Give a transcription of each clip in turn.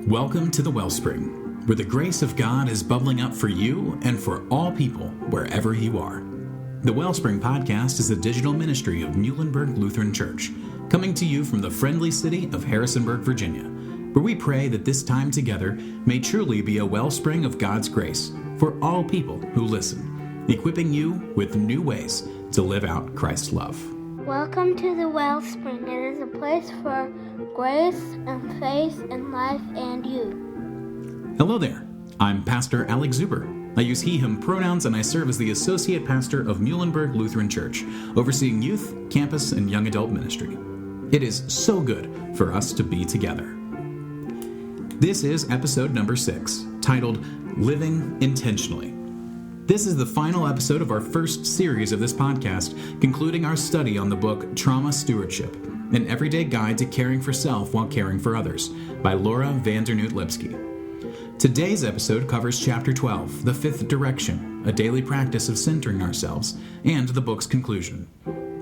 Welcome to the Wellspring, where the grace of God is bubbling up for you and for all people wherever you are. The Wellspring podcast is a digital ministry of Muhlenberg Lutheran Church, coming to you from the friendly city of Harrisonburg, Virginia, where we pray that this time together may truly be a wellspring of God's grace for all people who listen, equipping you with new ways to live out Christ's love. Welcome to the Wellspring. It is a place for grace and faith and life and you. Hello there. I'm Pastor Alex Zuber. I use he, him pronouns, and I serve as the Associate Pastor of Muhlenberg Lutheran Church, overseeing youth, campus, and young adult ministry. It is so good for us to be together. This is episode number 6, titled Living Intentionally. This is the final episode of our first series of this podcast, concluding our study on the book Trauma Stewardship, an everyday guide to caring for self while caring for others, by Laura van Dernoot Lipsky. Today's episode covers Chapter 12, The Fifth Direction, a daily practice of centering ourselves, and the book's conclusion.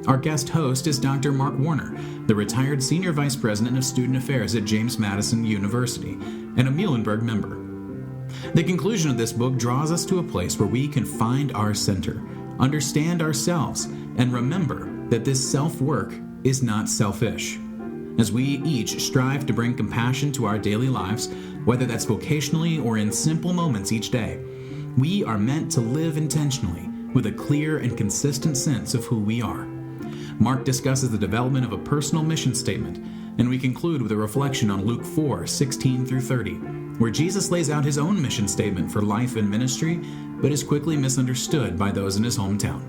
Our guest host is Dr. Mark Warner, the retired Senior Vice President of Student Affairs at James Madison University, and a Muhlenberg member. The conclusion of this book draws us to a place where we can find our center, understand ourselves, and remember that this self-work is not selfish. As we each strive to bring compassion to our daily lives, whether that's vocationally or in simple moments each day, we are meant to live intentionally with a clear and consistent sense of who we are. Mark discusses the development of a personal mission statement, and we conclude with a reflection on Luke 4:16 through 30, where Jesus lays out his own mission statement for life and ministry, but is quickly misunderstood by those in his hometown.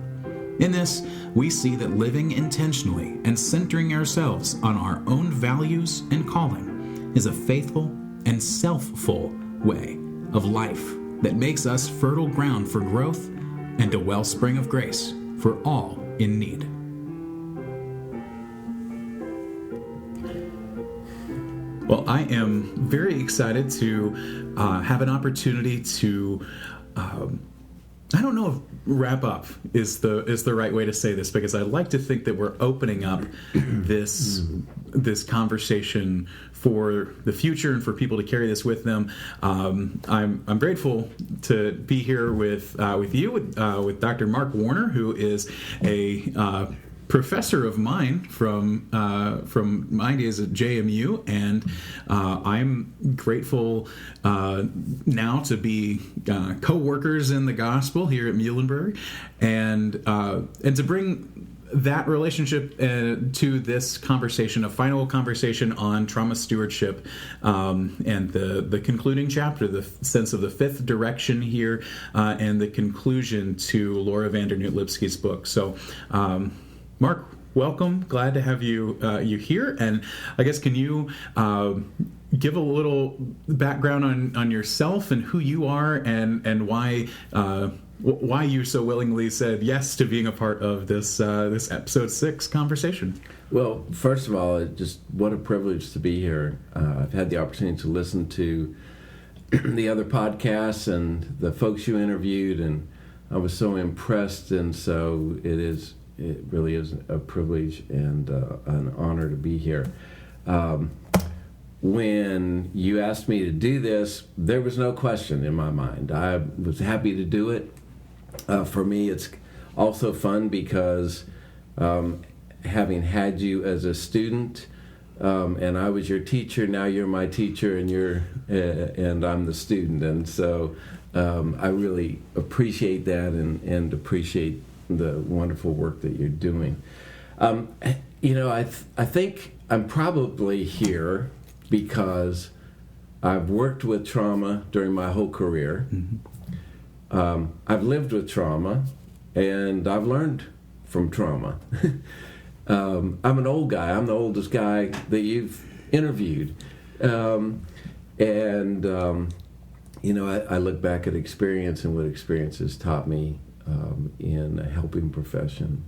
In this, we see that living intentionally and centering ourselves on our own values and calling is a faithful and self-full way of life that makes us fertile ground for growth and a wellspring of grace for all in need. Well, I am very excited to have an opportunity to, I don't know if wrap up is the right way to say this, because I like to think that we're opening up this conversation for the future and for people to carry this with them. I'm grateful to be here with you, with Dr. Mark Warner, who is a professor of mine from my days at JMU, and I'm grateful now to be co-workers in the gospel here at Muhlenberg, and to bring that relationship to this conversation, a final conversation on trauma stewardship, and the concluding chapter, the sense of the fifth direction here, and the conclusion to Laura van Dernoot Lipsky's book. So, Mark, welcome. Glad to have you here. And I guess, can you give a little background on yourself and who you are, and why you so willingly said yes to being a part of this episode 6 conversation? Well, first of all, just what a privilege to be here. I've had the opportunity to listen to the other podcasts and the folks you interviewed, and I was so impressed, and so it really is a privilege and an honor to be here. When you asked me to do this, there was no question in my mind. I was happy to do it. For me, it's also fun because having had you as a student, and I was your teacher, now you're my teacher, and I'm the student, and so I really appreciate that and appreciate the wonderful work that you're doing. I think I'm probably here because I've worked with trauma during my whole career. Mm-hmm. I've lived with trauma, and I've learned from trauma. I'm an old guy. I'm the oldest guy that you've interviewed. I look back at experience and what experience has taught me in a helping profession.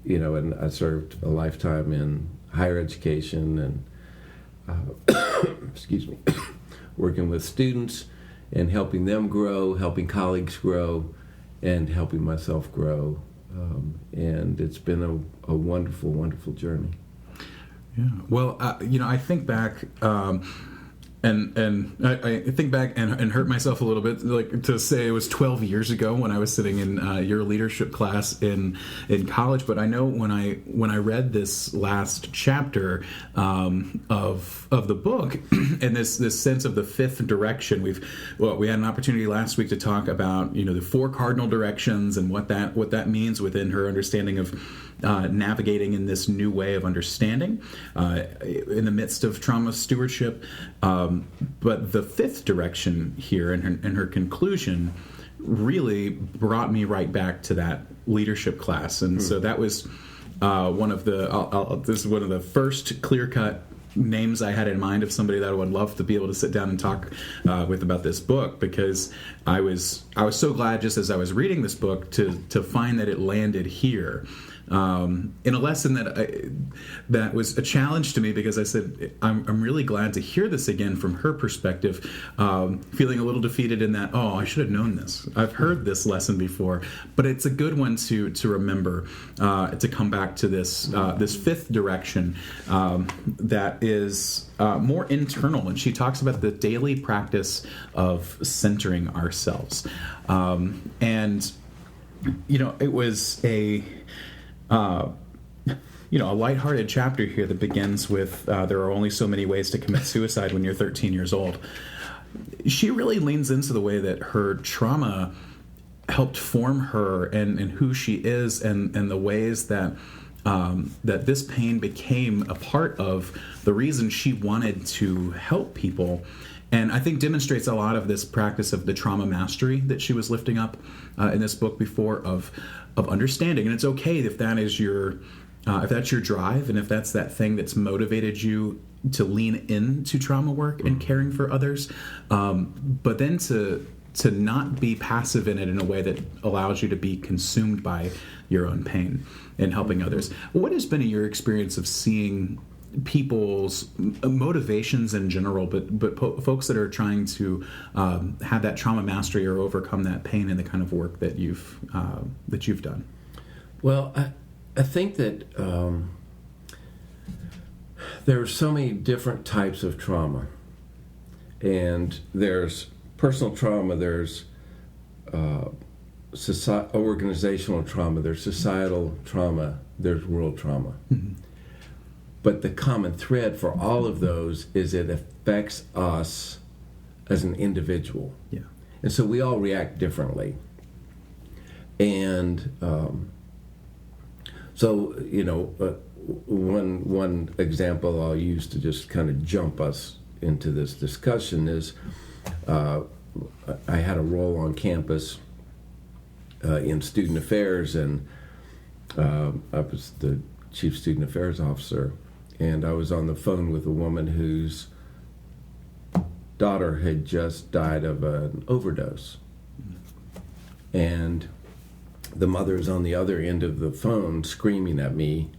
And I served a lifetime in higher education and, excuse me, working with students and helping them grow, helping colleagues grow, and helping myself grow. And it's been a wonderful, wonderful journey. Yeah. Well, I think back, and I think back and hurt myself a little bit, like to say it was 12 years ago when I was sitting in your leadership class in college. But I know when I read this last chapter of the book and this sense of the fifth direction, we had an opportunity last week to talk about the four cardinal directions and what that means within her understanding of navigating in this new way of understanding in the midst of trauma stewardship. But the fifth direction here and her conclusion really brought me right back to that leadership class. And so that was this is one of the first clear-cut names I had in mind of somebody that I would love to be able to sit down and talk with about this book, because I was so glad just as I was reading this book to find that it landed here. In a lesson that was a challenge to me, because I said, I'm really glad to hear this again from her perspective, feeling a little defeated in that, I should have known this. I've heard this lesson before, but it's a good one to remember, to come back to this fifth direction that is more internal. And she talks about the daily practice of centering ourselves. And it was a lighthearted chapter here that begins with, there are only so many ways to commit suicide when you're 13 years old. She really leans into the way that her trauma helped form her and who she is, and the ways that this pain became a part of the reason she wanted to help people. And I think demonstrates a lot of this practice of the trauma mastery that she was lifting up in this book before, of understanding. And it's okay if that is if that's your drive, and if that's that thing that's motivated you to lean into trauma work and caring for others, but then to not be passive in it in a way that allows you to be consumed by your own pain and helping others. What has been your experience of seeing people's motivations in general, but folks that are trying to have that trauma mastery or overcome that pain in the kind of work that you've done? Well, I think that there are so many different types of trauma, and there's personal trauma, there's organizational trauma, there's societal trauma, there's world trauma. Mm-hmm. But the common thread for all of those is it affects us as an individual. Yeah. And so we all react differently. And one example I'll use to just kind of jump us into this discussion is I had a role on campus in student affairs, and I was the chief student affairs officer. And I was on the phone with a woman whose daughter had just died of an overdose. And the mother is on the other end of the phone screaming at me,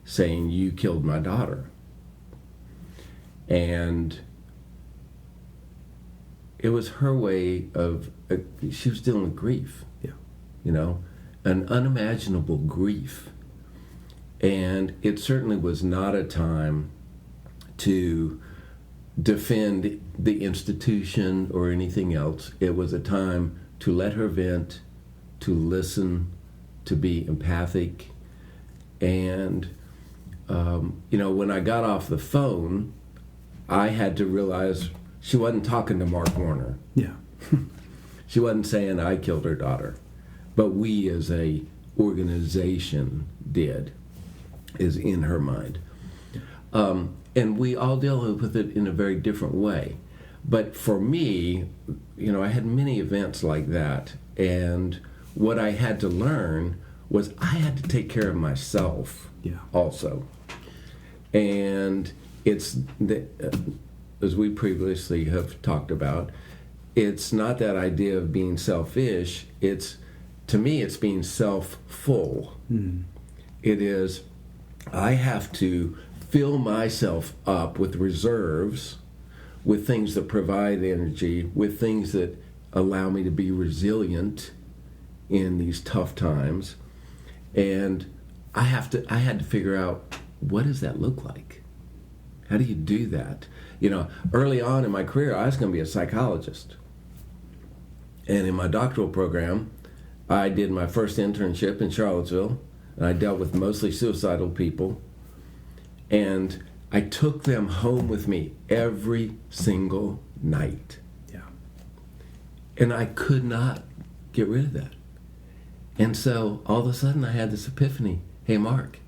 saying, "You killed my daughter." And it was her way of, she was dealing with grief. Yeah. An unimaginable grief. And it certainly was not a time to defend the institution or anything else. It was a time to let her vent, to listen, to be empathic. And, when I got off the phone, I had to realize she wasn't talking to Mark Warner. Yeah. She wasn't saying I killed her daughter. But we as a organization did, is in her mind. And we all deal with it in a very different way. But for me, I had many events like that. And what I had to learn was I had to take care of myself also. And it's, as we previously have talked about, it's not that idea of being selfish. To me, it's being self-full. Mm. It is, I have to fill myself up with reserves, with things that provide energy, with things that allow me to be resilient in these tough times. And I had to figure out, what does that look like? How do you do that? Early on in my career, I was going to be a psychologist. And in my doctoral program, I did my first internship in Charlottesville, and I dealt with mostly suicidal people. And I took them home with me every single night. Yeah. And I could not get rid of that. And so all of a sudden I had this epiphany. Hey, Mark,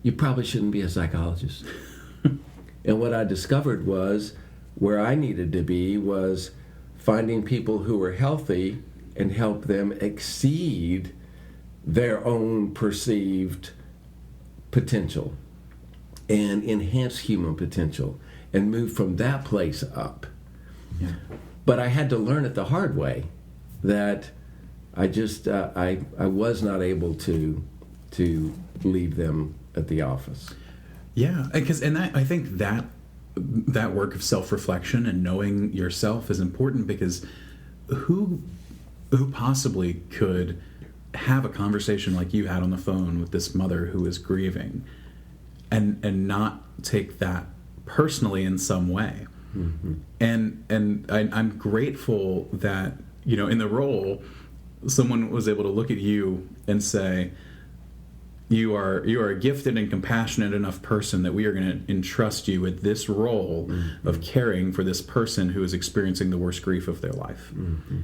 you probably shouldn't be a psychologist. And what I discovered was where I needed to be was finding people who were healthy and help them exceed their own perceived potential and enhance human potential and move from that place up. Yeah. But I had to learn it the hard way that I just I was not able to leave them at the office. Yeah, I think that work of self-reflection and knowing yourself is important, because who possibly could have a conversation like you had on the phone with this mother who is grieving and not take that personally in some way? Mm-hmm. And I'm grateful that, in the role, someone was able to look at you and say, you are a gifted and compassionate enough person that we are going to entrust you with this role mm-hmm. of caring for this person who is experiencing the worst grief of their life. Mm-hmm.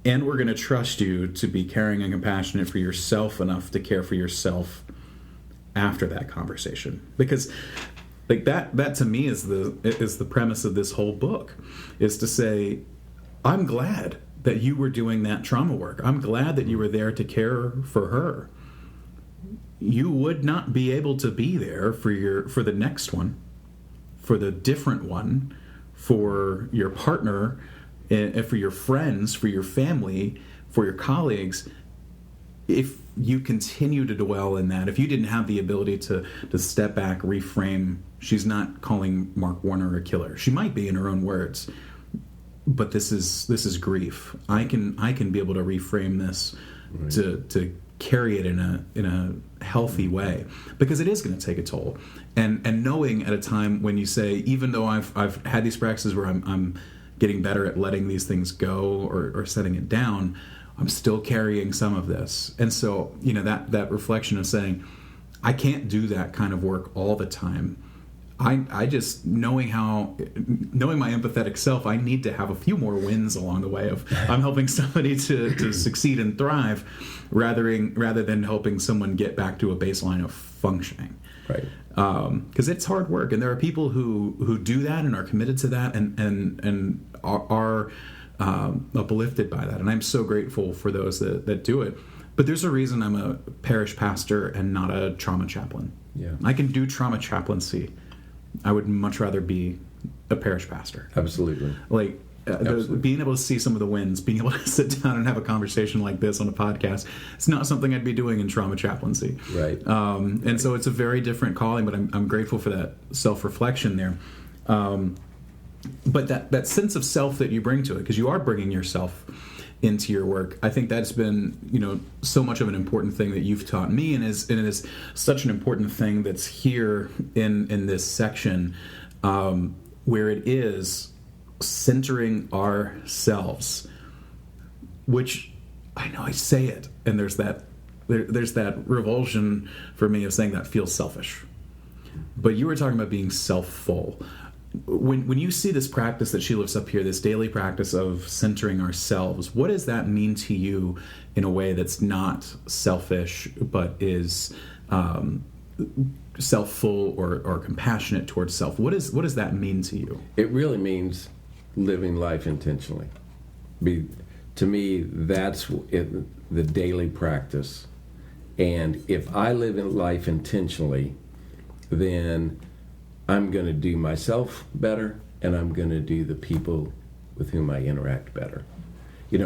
And we're going to trust you to be caring and compassionate for yourself enough to care for yourself after that conversation. Because that to me is the premise of this whole book, is to say, I'm glad that you were doing that trauma work. I'm glad that you were there to care for her. You would not be able to be there for the next one, for the different one, for your partner, and for your friends, for your family, for your colleagues, if you continue to dwell in that. If you didn't have the ability to step back, reframe, she's not calling Mark Warner a killer. She might be in her own words, but this is grief. I can be able to reframe this right. to carry it in a healthy way, because it is going to take a toll. And knowing at a time when you say, even though I've had these practices where I'm getting better at letting these things go or setting it down, I'm still carrying some of this. And so, that reflection of saying, I can't do that kind of work all the time. I just, knowing my empathetic self, I need to have a few more wins along the way of I'm helping somebody to succeed and thrive rather than helping someone get back to a baseline of functioning. Right. Because it's hard work, and there are people who do that and are committed to that and are uplifted by that. And I'm so grateful for those that do it. But there's a reason I'm a parish pastor and not a trauma chaplain. Yeah. I can do trauma chaplaincy. I would much rather be a parish pastor. Absolutely. Being able to see some of the wins, being able to sit down and have a conversation like this on a podcast, it's not something I'd be doing in trauma chaplaincy. Right. And so it's a very different calling, but I'm grateful for that self-reflection there. But that sense of self that you bring to it, because you are bringing yourself into your work, I think that's been, so much of an important thing that you've taught me, and it is such an important thing that's here in this section, where it is centering ourselves, which I know I say it, and there's that revulsion for me of saying that feels selfish. But you were talking about being self-full. When you see this practice that she lifts up here, this daily practice of centering ourselves, what does that mean to you in a way that's not selfish, but is self-full or compassionate towards self? What does that mean to you? It really means living life intentionally. To me, that's the daily practice. And if I live in life intentionally, then I'm going to do myself better, and I'm going to do the people with whom I interact better.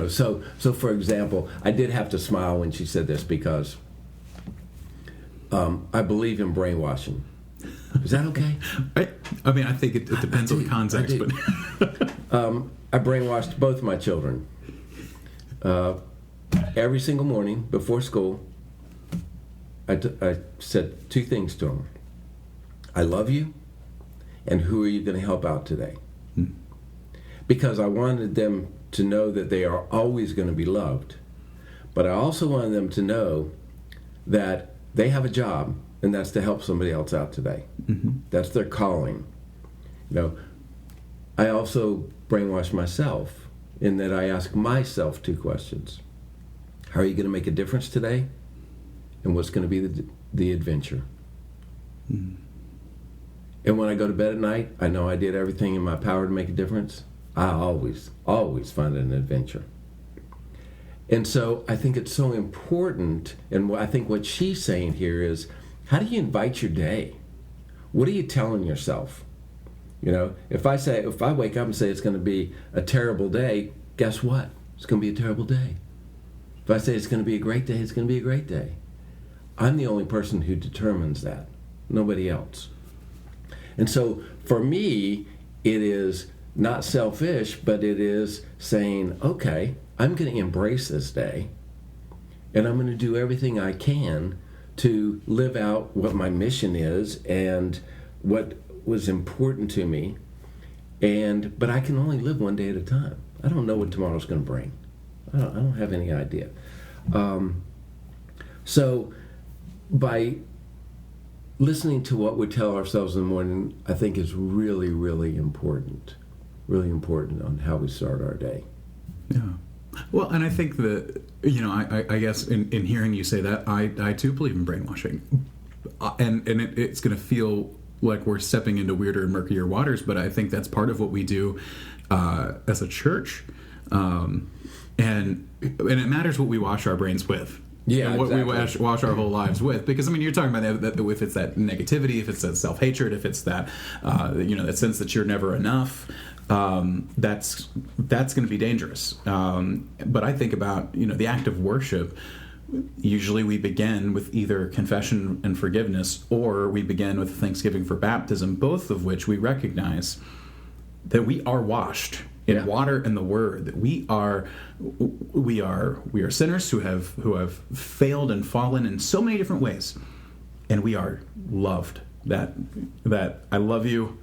So for example, I did have to smile when she said this, because I believe in brainwashing. Is that okay? I think it depends on the context. But I brainwashed both my children. Every single morning before school, I said two things to them. I love you, And who are you going to help out today? Because I wanted them to know that they are always going to be loved. But I also wanted them to know that they have a job, and that's to help somebody else out today. That's their calling. I also brainwash myself in that I ask myself 2 questions. How are you going to make a difference today? And what's going to be the adventure? And when I go to bed at night, I know I did everything in my power to make a difference. I always find an adventure. And so I think it's so important, and I think what she's saying here is, how do you invite your day? What are you telling yourself? If I wake up and say it's going to be a terrible day, guess what? It's going to be a terrible day. If I say it's going to be a great day, it's going to be a great day. I'm the only person who determines that, nobody else. And so for me, it is not selfish, but it is saying, okay, I'm going to embrace this day, and I'm going to do everything I can to live out what my mission is and what was important to me. But I can only live one day at a time. I don't know what tomorrow's going to bring. I don't have any idea. So by listening to what we tell ourselves in the morning, I think is really, really important. Really important on how we start our day. Yeah. Well, and I think that, I guess in hearing you say that, I too believe in brainwashing. And it's going to feel like we're stepping into weirder and murkier waters, but I think that's part of what we do as a church. And it matters what we wash our brains with. Yeah, and what exactly. we wash our whole lives with. Because, you're talking about that if it's that negativity, if it's that self-hatred, if it's that, that sense that you're never enough, that's going to be dangerous. But I think about, the act of worship. Usually we begin with either confession and forgiveness, or we begin with thanksgiving for baptism, both of which we recognize that we are washed in water and the Word, that we are sinners who have failed and fallen in so many different ways, and we are loved. That I love you.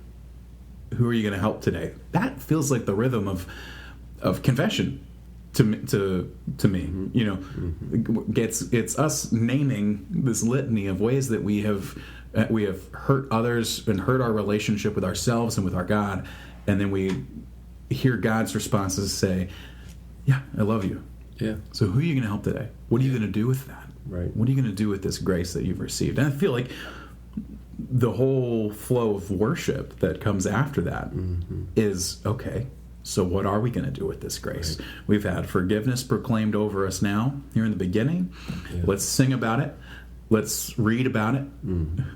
Who are you going to help today? That feels like the rhythm of confession to me. It's us naming this litany of ways that we have hurt others and hurt our relationship with ourselves and with our God, and then we hear God's responses say, "Yeah, I love you." Yeah. So who are you going to help today? What are you going to do with that? Right. What are you going to do with this grace that you've received? And I feel like the whole flow of worship that comes after that is, okay, so what are we going to do with this grace? Right. We've had forgiveness proclaimed over us now, here in the beginning. Yeah. Let's sing about it. Let's read about it.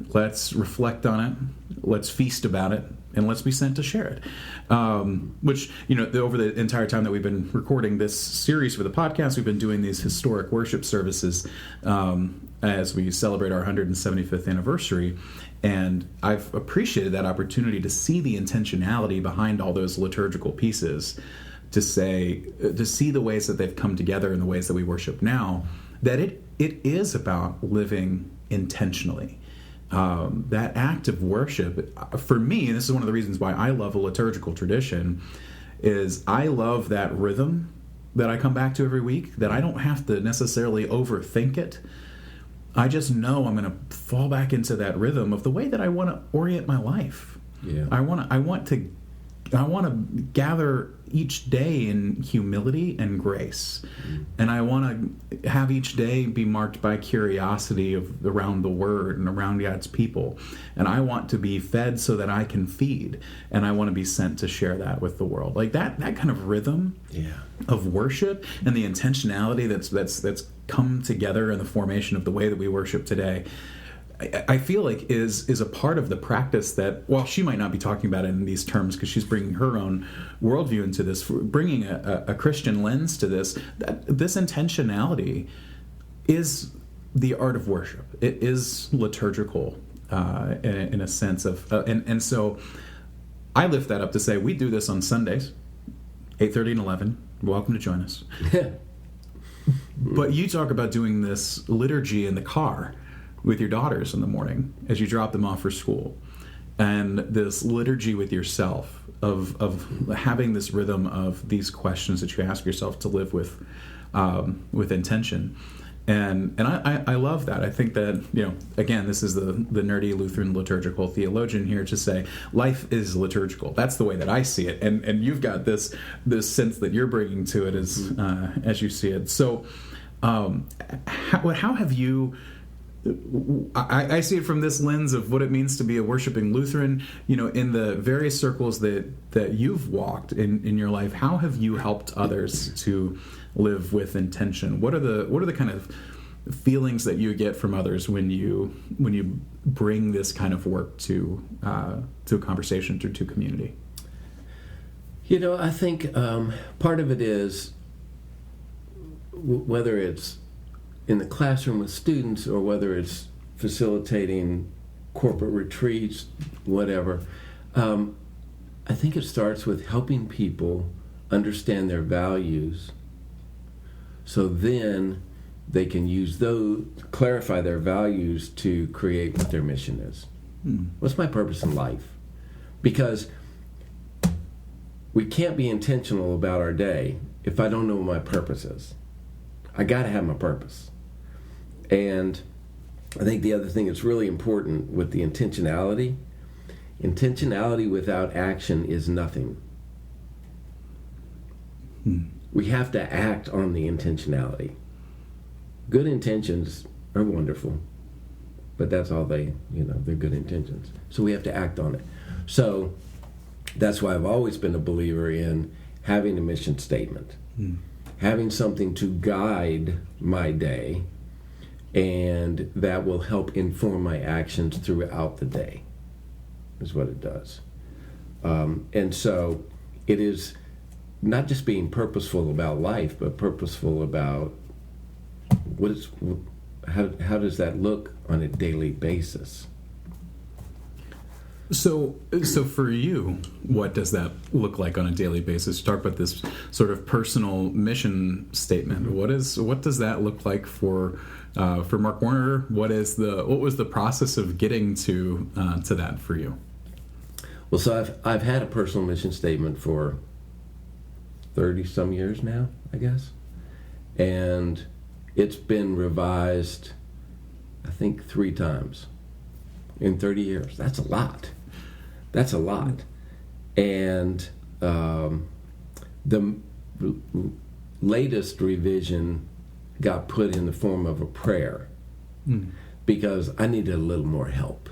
Let's reflect on it. Let's feast about it. And let's be sent to share it. Which, over the entire time that we've been recording this series for the podcast, we've been doing these historic worship services as we celebrate our 175th anniversary. And I've appreciated that opportunity to see the intentionality behind all those liturgical pieces, to see the ways that they've come together in the ways that we worship now, that it is about living intentionally. That act of worship, for me, and this is one of the reasons why I love a liturgical tradition, is I love that rhythm that I come back to every week, that I don't have to necessarily overthink it. I just know I'm going to fall back into that rhythm of the way that I want to orient my life. Yeah. I want to gather each day in humility and grace. And I want to have each day be marked by curiosity around the Word and around God's people. And I want to be fed so that I can feed. And I want to be sent to share that with the world. Like that kind of rhythm of worship and the intentionality that's come together in the formation of the way that we worship today, I feel like is a part of the practice that, while she might not be talking about it in these terms because she's bringing her own worldview into this, bringing a Christian lens to this, that this intentionality is the art of worship. It is liturgical in a sense of, and so I lift that up to say we do this on Sundays, 8:30 and 11. You're welcome to join us. But you talk about doing this liturgy in the car with your daughters in the morning as you drop them off for school. and this liturgy with yourself of having this rhythm of these questions that you ask yourself to live with intention. And I love that. I think that, again, this is the nerdy Lutheran liturgical theologian here to say life is liturgical. That's the way that I see it. And you've got this sense that you're bringing to it as you see it. So how have you... I see it from this lens of what it means to be a worshiping Lutheran. In the various circles that you've walked in your life, how have you helped others to live with intention? What are the kind of feelings that you get from others when you bring this kind of work to a conversation, to community? I think part of it is whether it's in the classroom with students or whether it's facilitating corporate retreats, whatever. I think it starts with helping people understand their values, so then they can use those, clarify their values to create what their mission is. What's my purpose in life? Because we can't be intentional about our day if I don't know what my purpose is. I got to have my purpose. And I think the other thing that's really important with the intentionality without action is nothing. We have to act on the intentionality. Good intentions are wonderful, but that's all they're good intentions. So we have to act on it. So that's why I've always been a believer in having a mission statement, having something to guide my day, and that will help inform my actions throughout the day, is what it does. And so it is not just being purposeful about life, but purposeful about how does that look on a daily basis? So for you, what does that look like on a daily basis? You talk about this sort of personal mission statement. What does that look like for Mark Warner? What was the process of getting to that for you? Well, so I've had a personal mission statement for 30 some years now, I guess, and it's been revised, I think, 3 times in 30 years. That's a lot. And the latest revision got put in the form of a prayer because I needed a little more help.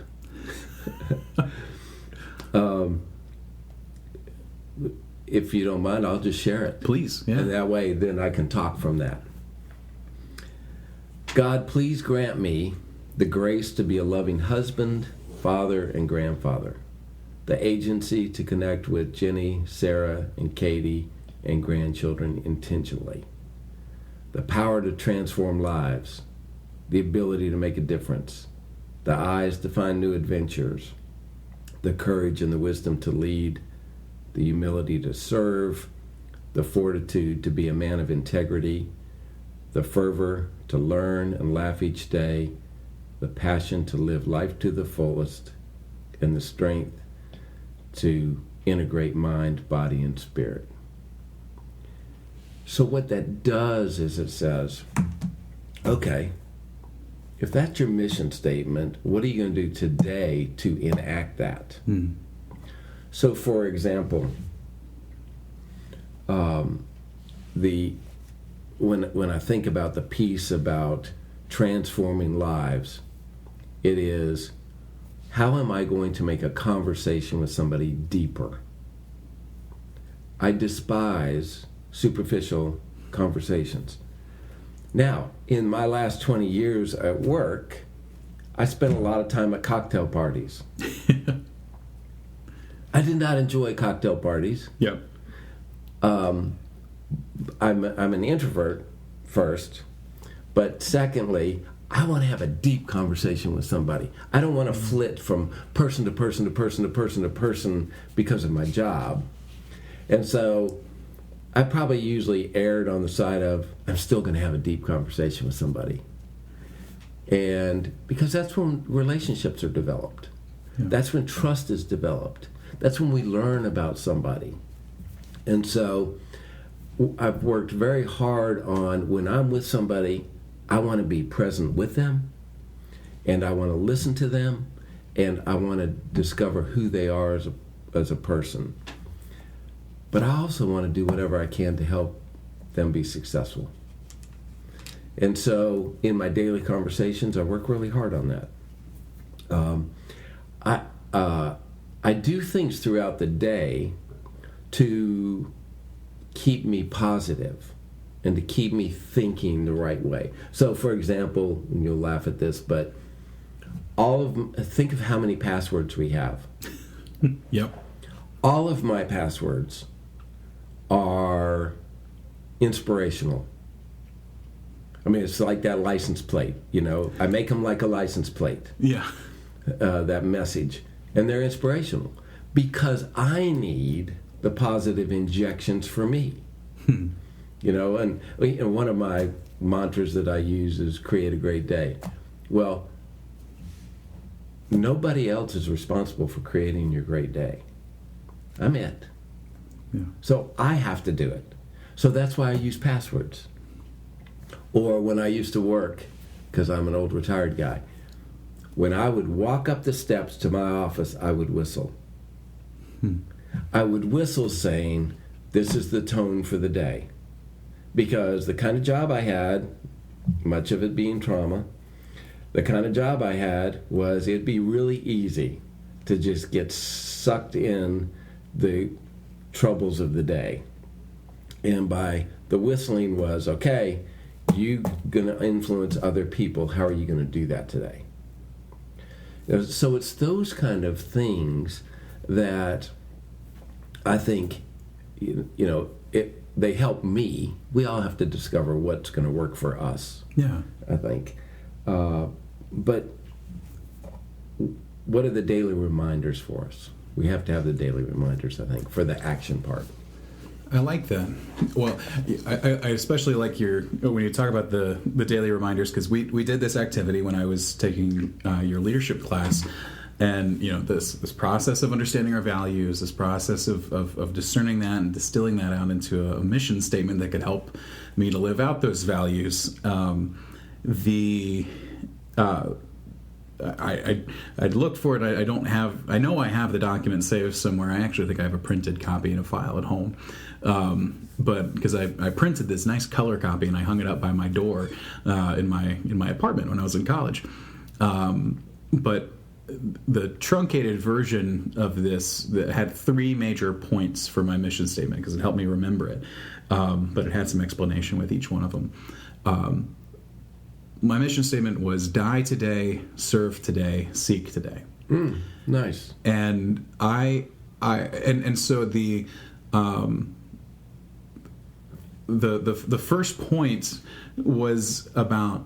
If you don't mind, I'll just share it. Please, yeah. And that way, then I can talk from that. God, please grant me the grace to be a loving husband, father, and grandfather, the agency to connect with Jenny, Sarah, and Katie, and grandchildren intentionally, the power to transform lives, the ability to make a difference, the eyes to find new adventures, the courage and the wisdom to lead, the humility to serve, the fortitude to be a man of integrity, the fervor to learn and laugh each day, the passion to live life to the fullest, and the strength to integrate mind, body, and spirit. So what that does is it says, okay, if that's your mission statement, what are you going to do today to enact that? So, for example, when I think about the piece about transforming lives, it is, how am I going to make a conversation with somebody deeper? I despise superficial conversations. Now, in my last 20 years at work, I spent a lot of time at cocktail parties. I did not enjoy cocktail parties. Yep. I'm an introvert first, but secondly, I want to have a deep conversation with somebody. I don't want to flit from person to person to person to person to person because of my job. And so I probably usually erred on the side of, I'm still going to have a deep conversation with somebody. And because that's when relationships are developed. That's when trust is developed. That's when we learn about somebody. And so I've worked very hard on, when I'm with somebody, I want to be present with them, and I want to listen to them, and I want to discover who they are as a person. But I also want to do whatever I can to help them be successful. And so in my daily conversations, I work really hard on that. I do things throughout the day to keep me positive and to keep me thinking the right way. So, for example, and you'll laugh at this, but think of how many passwords we have. Yep. All of my passwords are inspirational. I mean, it's like that license plate, I make them like a license plate. Yeah. That message. And they're inspirational because I need the positive injections for me. And one of my mantras that I use is create a great day. Well, nobody else is responsible for creating your great day. I'm it. Yeah. So I have to do it. So that's why I use passwords. Or when I used to work, because I'm an old retired guy, when I would walk up the steps to my office, I would whistle. I would whistle saying, this is the tone for the day. Because the kind of job I had, much of it being trauma, the kind of job I had was it'd be really easy to just get sucked in the troubles of the day. And by the whistling was, okay, you're going to influence other people. How are you going to do that today? So it's those kind of things that I think, they help me. We all have to discover what's going to work for us. Yeah. I think. But what are the daily reminders for us? We have to have the daily reminders, I think, for the action part. I like that. Well, I especially like when you talk about the daily reminders, because we did this activity when I was taking your leadership class, and this process of understanding our values, this process of discerning that and distilling that out into a mission statement that could help me to live out those values. I'd looked for it. I know I have the document saved somewhere. I actually think I have a printed copy in a file at home. But because I printed this nice color copy and I hung it up by my door in my apartment when I was in college. But the truncated version of this that had 3 major points for my mission statement, because it helped me remember it. But it had some explanation with each one of them. My mission statement was die today, serve today, seek today. Nice. And so the first point was about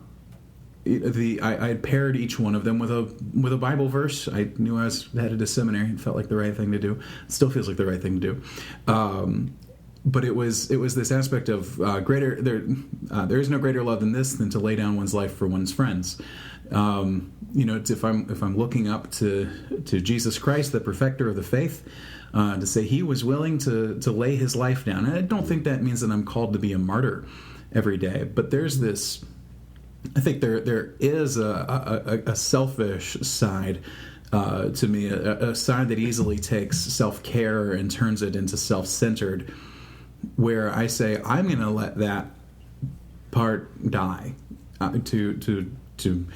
I had paired each one of them with a Bible verse. I knew I was headed to seminary. It felt like the right thing to do. It still feels like the right thing to do. But it was this aspect of there is no greater love than this, than to lay down one's life for one's friends. It's if I'm looking up to Jesus Christ, the perfecter of the faith, to say he was willing to lay his life down. And I don't think that means that I'm called to be a martyr every day. But there's this. I think there is a selfish side to me, a side that easily takes self-care and turns it into self-centered, where I say, I'm going to let that part die, to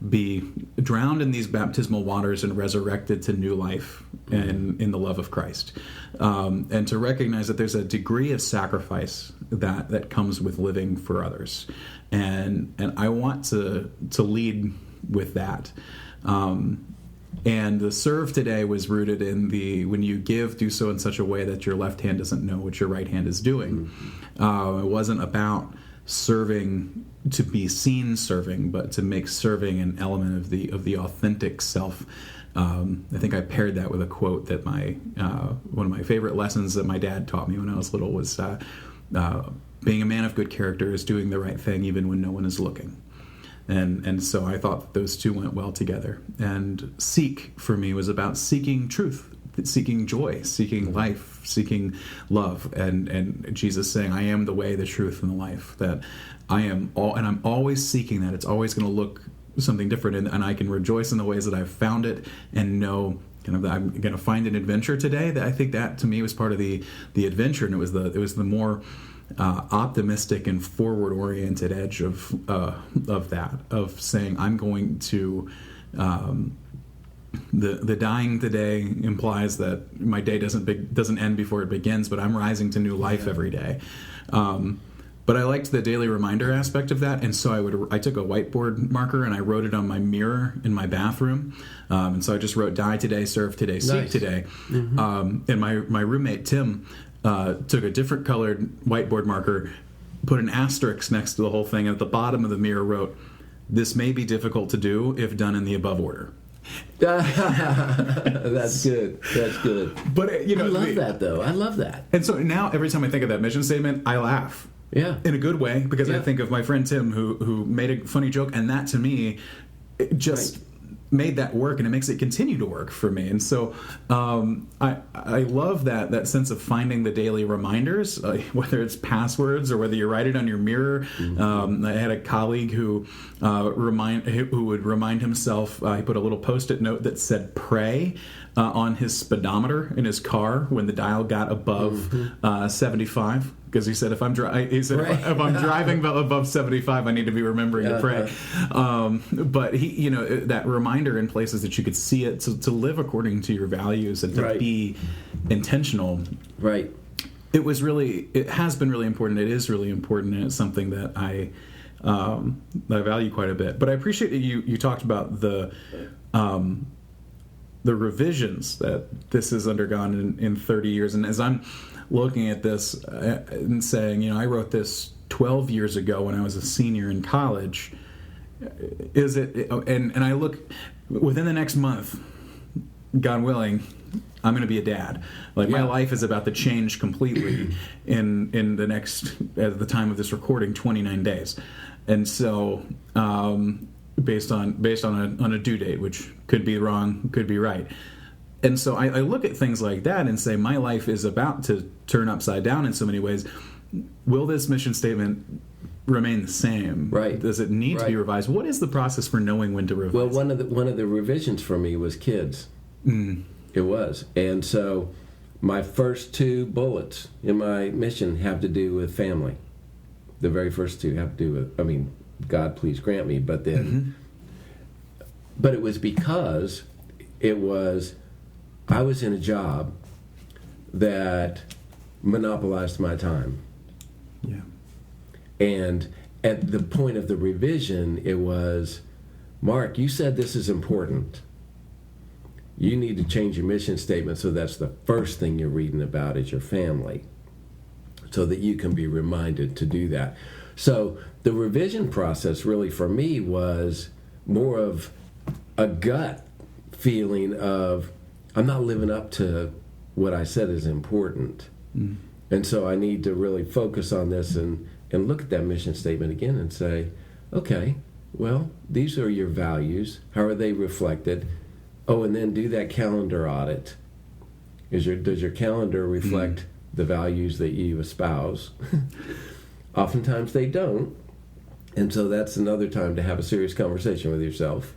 be drowned in these baptismal waters and resurrected to new life and in the love of Christ. And to recognize that there's a degree of sacrifice that comes with living for others. And I want to lead with that. And the serve today was rooted in when you give, do so in such a way that your left hand doesn't know what your right hand is doing. It wasn't about serving to be seen serving, but to make serving an element of the authentic self. I think I paired that with a quote that one of my favorite lessons that my dad taught me when I was little was being a man of good character is doing the right thing even when no one is looking. And so I thought that those two went well together. And seek, for me, was about seeking truth, seeking joy, seeking life, seeking love. And Jesus saying, I am the way, the truth, and the life. That I am all, and I'm always seeking that. It's always going to look something different, and I can rejoice in the ways that I've found it and know kind of that I'm going to find an adventure today. That I think that, to me, was part of the adventure, and it was the more optimistic and forward-oriented edge of that, of saying I'm going to the dying today implies that my day doesn't end before it begins, but I'm rising to new life every day. But I liked the daily reminder aspect of that, and so I took a whiteboard marker and I wrote it on my mirror in my bathroom, and so I just wrote "Die today, serve today, seek today." Mm-hmm. And my roommate Tim took a different colored whiteboard marker, put an asterisk next to the whole thing, and at the bottom of the mirror wrote, "This may be difficult to do if done in the above order." That's good. That's good. But I love that, though. I love that. And so now, every time I think of that mission statement, I laugh. Yeah, in a good way, because I think of my friend Tim who made a funny joke, and that to me it just made that work, and it makes it continue to work for me. And so I love that sense of finding the daily reminders, whether it's passwords or whether you write it on your mirror. Mm-hmm. I had a colleague who would remind himself. He put a little Post-it note that said "pray" on his speedometer in his car when the dial got above 75. Because he said, if I'm driving above 75, I need to be remembering to pray. But he, that reminder in places that you could see it, to live according to your values and to be intentional. Right. It has been really important. It is really important, and it's something that I value quite a bit. But I appreciate that you talked about the revisions that this has undergone in 30 years. And as I'm looking at this and saying, I wrote this 12 years ago when I was a senior in college. Is it? And I look within the next month, God willing, I'm going to be a dad. My life is about to change completely in the next, at the time of this recording, 29 days. And so, based on a due date, which could be wrong, could be right. And so I look at things like that and say, my life is about to turn upside down in so many ways. Will this mission statement remain the same? Right. Does it need to be revised? What is the process for knowing when to revise? Well, one of the revisions for me was kids. Mm. It was. And so my first two bullets in my mission have to do with family. The very first two have to do with, God, please grant me. But then, but it was because I was in a job that monopolized my time. Yeah. And at the point of the revision, it was, Mark, you said this is important. You need to change your mission statement so that's the first thing you're reading about is your family, so that you can be reminded to do that. So the revision process really for me was more of a gut feeling of, I'm not living up to what I said is important. Mm. And so I need to really focus on this and look at that mission statement again and say, okay, well, these are your values. How are they reflected? Oh, and then do that calendar audit. Does your calendar reflect the values that you espouse? Oftentimes they don't. And so that's another time to have a serious conversation with yourself.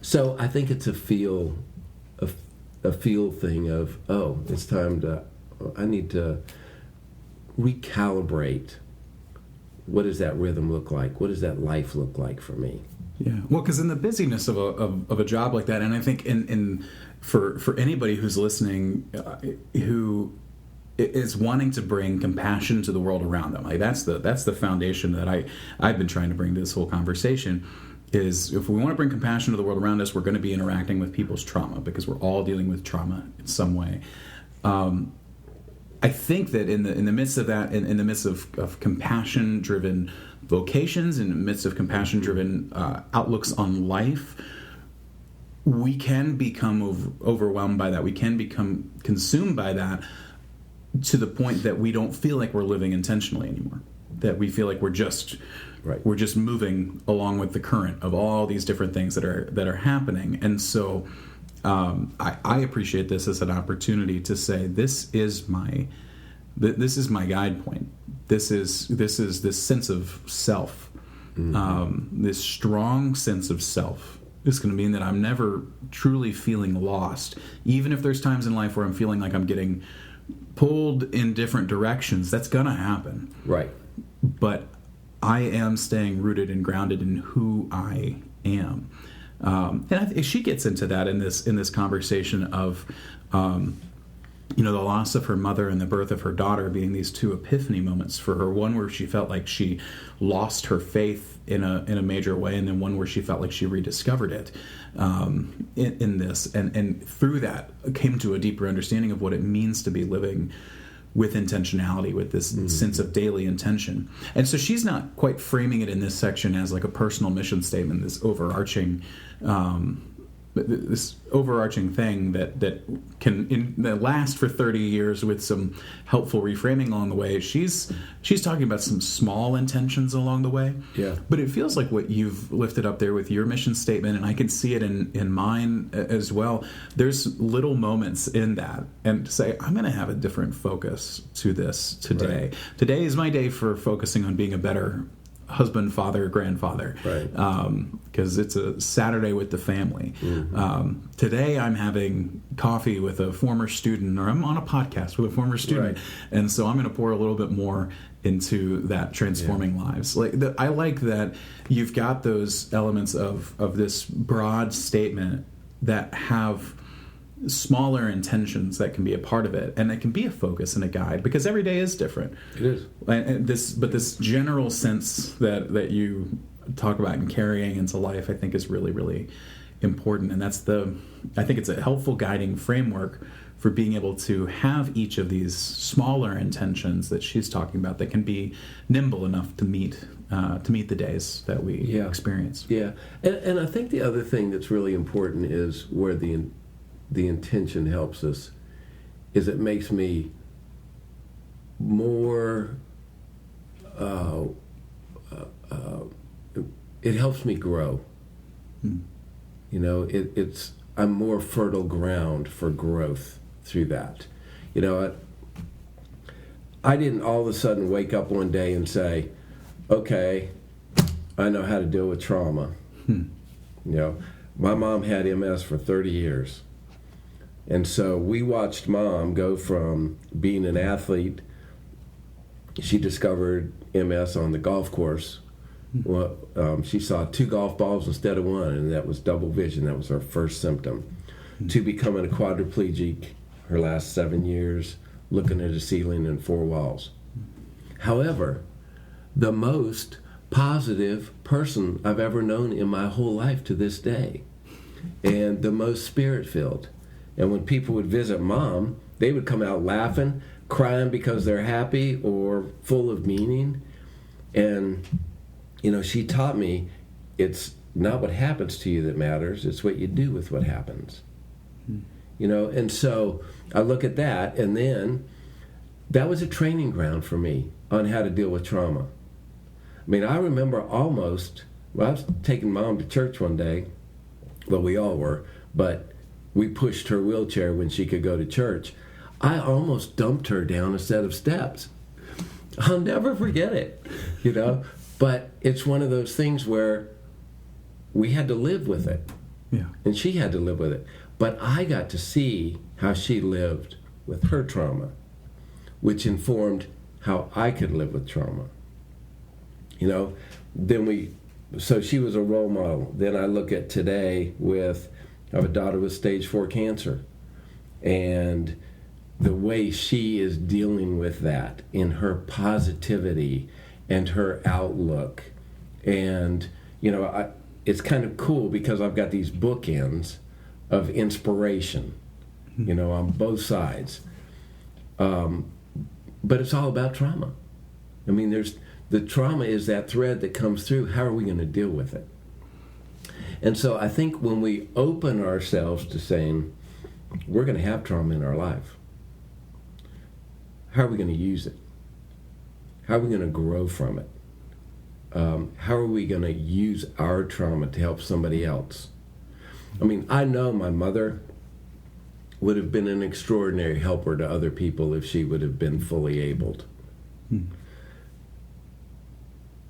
So I think it's a feel thing of, it's time I need to recalibrate. What does that rhythm look like? What does that life look like for me? Yeah, well, because in the busyness of a job like that, and I think for anybody who's listening, who is wanting to bring compassion to the world around them, that's the foundation that I've been trying to bring to this whole conversation. Is if we want to bring compassion to the world around us, we're going to be interacting with people's trauma, because we're all dealing with trauma in some way. I think that in the midst of that, in the midst of compassion-driven vocations, in the midst of compassion-driven outlooks on life, we can become overwhelmed by that. We can become consumed by that to the point that we don't feel like we're living intentionally anymore. that we feel like we're just Right. we're just moving along with the current of all these different things that are happening. And so I appreciate this as an opportunity to say this is my guide point. This is this sense of self, this strong sense of self. It's going to mean that I'm never truly feeling lost, even if there's times in life where I'm feeling like I'm getting pulled in different directions. That's going to happen. Right. But I am staying rooted and grounded in who I am. And she gets into that in this conversation of, the loss of her mother and the birth of her daughter being these two epiphany moments for her. One where she felt like she lost her faith in a major way, and then one where she felt like she rediscovered it in this. And through that came to a deeper understanding of what it means to be living with intentionality, with this sense of daily intention. And so she's not quite framing it in this section as like a personal mission statement, this overarching thing that can last for 30 years with some helpful reframing along the way. She's talking about some small intentions along the way. Yeah. But it feels like what you've lifted up there with your mission statement, and I can see it in mine as well. There's little moments in that, and to say, I'm going to have a different focus to this today. Right. Today is my day for focusing on being a better husband, father, grandfather, right? Because it's a Saturday with the family. Today I'm having coffee with a former student, or I'm on a podcast with a former student, right. And so I'm going to pour a little bit more into that transforming lives. I like that you've got those elements of this broad statement that have smaller intentions that can be a part of it, and it can be a focus and a guide, because every day is different. It is. And this general sense that you talk about and carrying into life, I think, is really, really important. And I think it's a helpful guiding framework for being able to have each of these smaller intentions that she's talking about that can be nimble enough to meet the days that we experience. Yeah. And I think the other thing that's really important is where the intention helps us is it makes me more it helps me grow. I'm more fertile ground for growth through that. I didn't all of a sudden wake up one day and say, okay, I know how to deal with trauma. My mom had MS for 30 years. And so we watched Mom go from being an athlete. She discovered MS on the golf course. Well, she saw 2 golf balls instead of 1, and that was double vision. That was her first symptom. To becoming a quadriplegic her last 7 years, looking at a ceiling and 4 walls. However, the most positive person I've ever known in my whole life to this day, and the most spirit-filled. And when people would visit Mom, they would come out laughing, crying because they're happy or full of meaning. And, she taught me it's not what happens to you that matters, it's what you do with what happens. And so I look at that, and then that was a training ground for me on how to deal with trauma. I mean, I remember I was taking Mom to church one day. Well, we all were, but we pushed her wheelchair when she could go to church. I almost dumped her down a set of steps. I'll never forget it, But it's one of those things where we had to live with it. Yeah. And she had to live with it. But I got to see how she lived with her trauma, which informed how I could live with trauma. So she was a role model. Then I look at today I have a daughter with stage 4 cancer, and the way she is dealing with that in her positivity and her outlook. And, it's kind of cool because I've got these bookends of inspiration, on both sides. But it's all about trauma. I mean, the trauma is that thread that comes through. How are we going to deal with it? And so I think when we open ourselves to saying, we're going to have trauma in our life, how are we going to use it? How are we going to grow from it? How are we going to use our trauma to help somebody else? I mean, I know my mother would have been an extraordinary helper to other people if she would have been fully abled.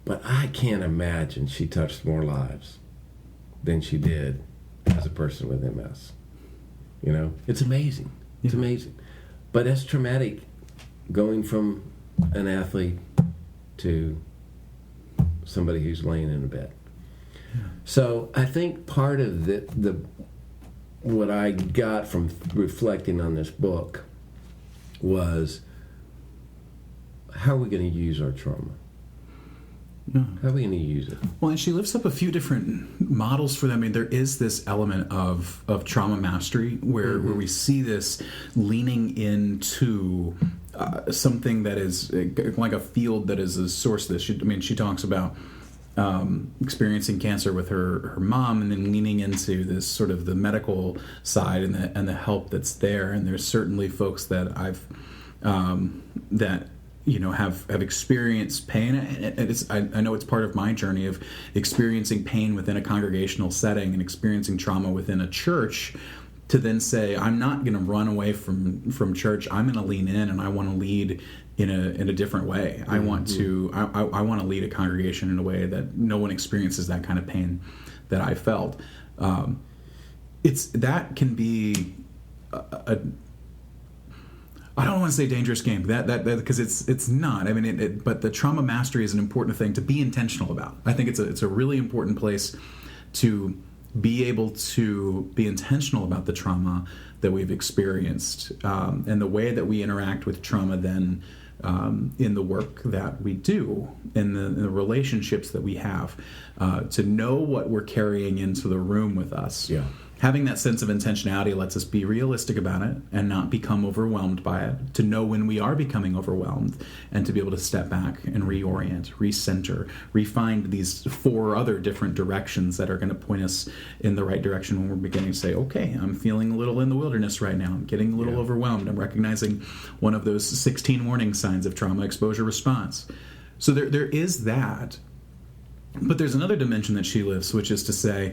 But I can't imagine she touched more lives than she did as a person with MS. You know, it's amazing. It's amazing. But it's traumatic going from an athlete to somebody who's laying in a bed. So I think part of the what I got from reflecting on this book was, how are we going to use our trauma? Yeah. How are we going to use it? Well, and she lifts up a few different models for them. I mean, there is this element of trauma mastery where we see this leaning into something that is like a field that is a source of this. She talks about experiencing cancer with her mom, and then leaning into this sort of the medical side and the help that's there. And there's certainly folks that I've that have experienced pain. And I know it's part of my journey of experiencing pain within a congregational setting and experiencing trauma within a church, to then say, I'm not going to run away from church. I'm going to lean in, and I want to lead in a different way. I want to I want to lead a congregation in a way that no one experiences that kind of pain that I felt. That can be I don't want to say dangerous game, that because it's not. I mean, but the trauma mastery is an important thing to be intentional about. I think it's a really important place to be able to be intentional about the trauma that we've experienced, and the way that we interact with trauma then in the work that we do, in the relationships that we have, to know what we're carrying into the room with us. Yeah. Having that sense of intentionality lets us be realistic about it and not become overwhelmed by it, to know when we are becoming overwhelmed, and to be able to step back and reorient, recenter, refine these 4 other different directions that are going to point us in the right direction when we're beginning to say, okay, I'm feeling a little in the wilderness right now. I'm getting a little overwhelmed. I'm recognizing one of those 16 warning signs of trauma exposure response. So there is that. But there's another dimension that she lifts, which is to say,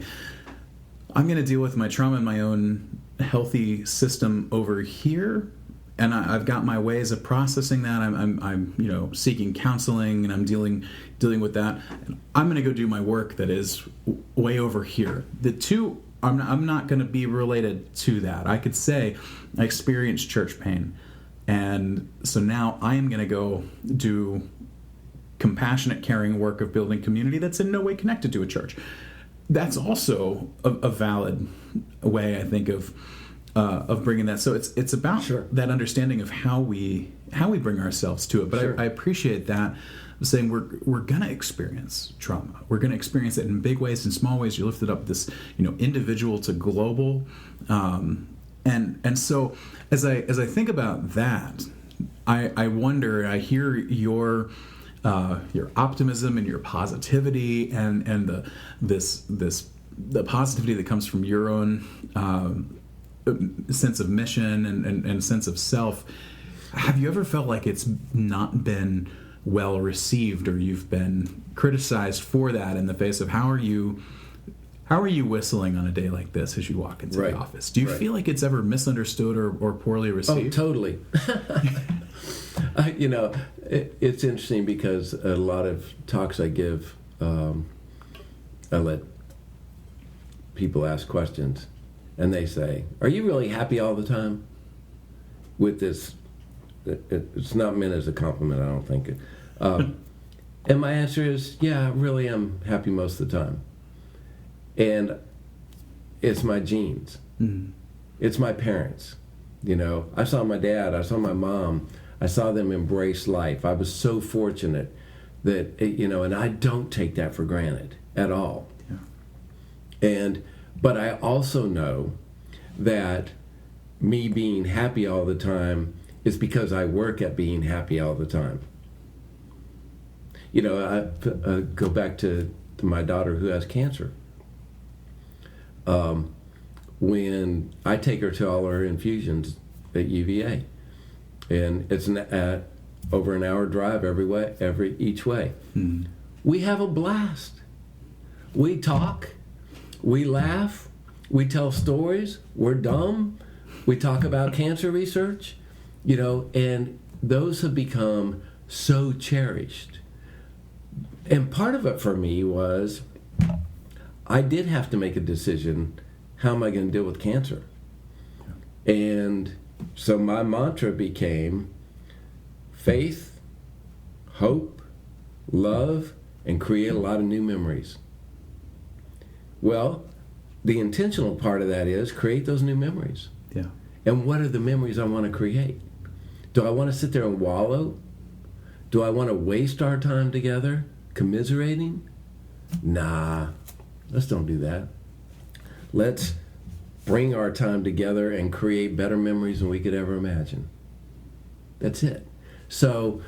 I'm going to deal with my trauma in my own healthy system over here, and I've got my ways of processing that. I'm seeking counseling, and I'm dealing with that. I'm going to go do my work that is way over here. The two, I'm not going to be related to that. I could say I experienced church pain, and so now I am going to go do compassionate, caring work of building community that's in no way connected to a church. That's also a valid way, I think, of bringing that. So it's about that understanding of how we bring ourselves to it. But I appreciate that, saying we're gonna experience trauma. We're gonna experience it in big ways and small ways. You lifted up this individual to global, and so as I think about that, I wonder. I hear your optimism and your positivity and the positivity that comes from your own sense of mission and sense of self. Have you ever felt like it's not been well received, or you've been criticized for that in the face of how are you whistling on a day like this as you walk into the office? Do you feel like it's ever misunderstood or poorly received? Oh, totally. It's interesting because a lot of talks I give, I let people ask questions, and they say, "Are you really happy all the time?" With this, it's not meant as a compliment, I don't think. And my answer is, yeah, I really am happy most of the time. And it's my genes. Mm-hmm. It's my parents. I saw my dad, I saw my mom, I saw them embrace life. I was so fortunate that, and I don't take that for granted at all. Yeah. But I also know that me being happy all the time is because I work at being happy all the time. I go back to my daughter who has cancer. When I take her to all her infusions at UVA, and it's over an hour drive each way. We have a blast. We talk, we laugh, we tell stories, we're dumb, we talk about cancer research, and those have become so cherished. And part of it for me was I did have to make a decision, how am I going to deal with cancer? And so my mantra became faith, hope, love, and create a lot of new memories. Well, the intentional part of that is create those new memories. Yeah. And what are the memories I want to create? Do I want to sit there and wallow? Do I want to waste our time together commiserating? Nah, let's don't do that. Let's bring our time together and create better memories than we could ever imagine. That's it. So,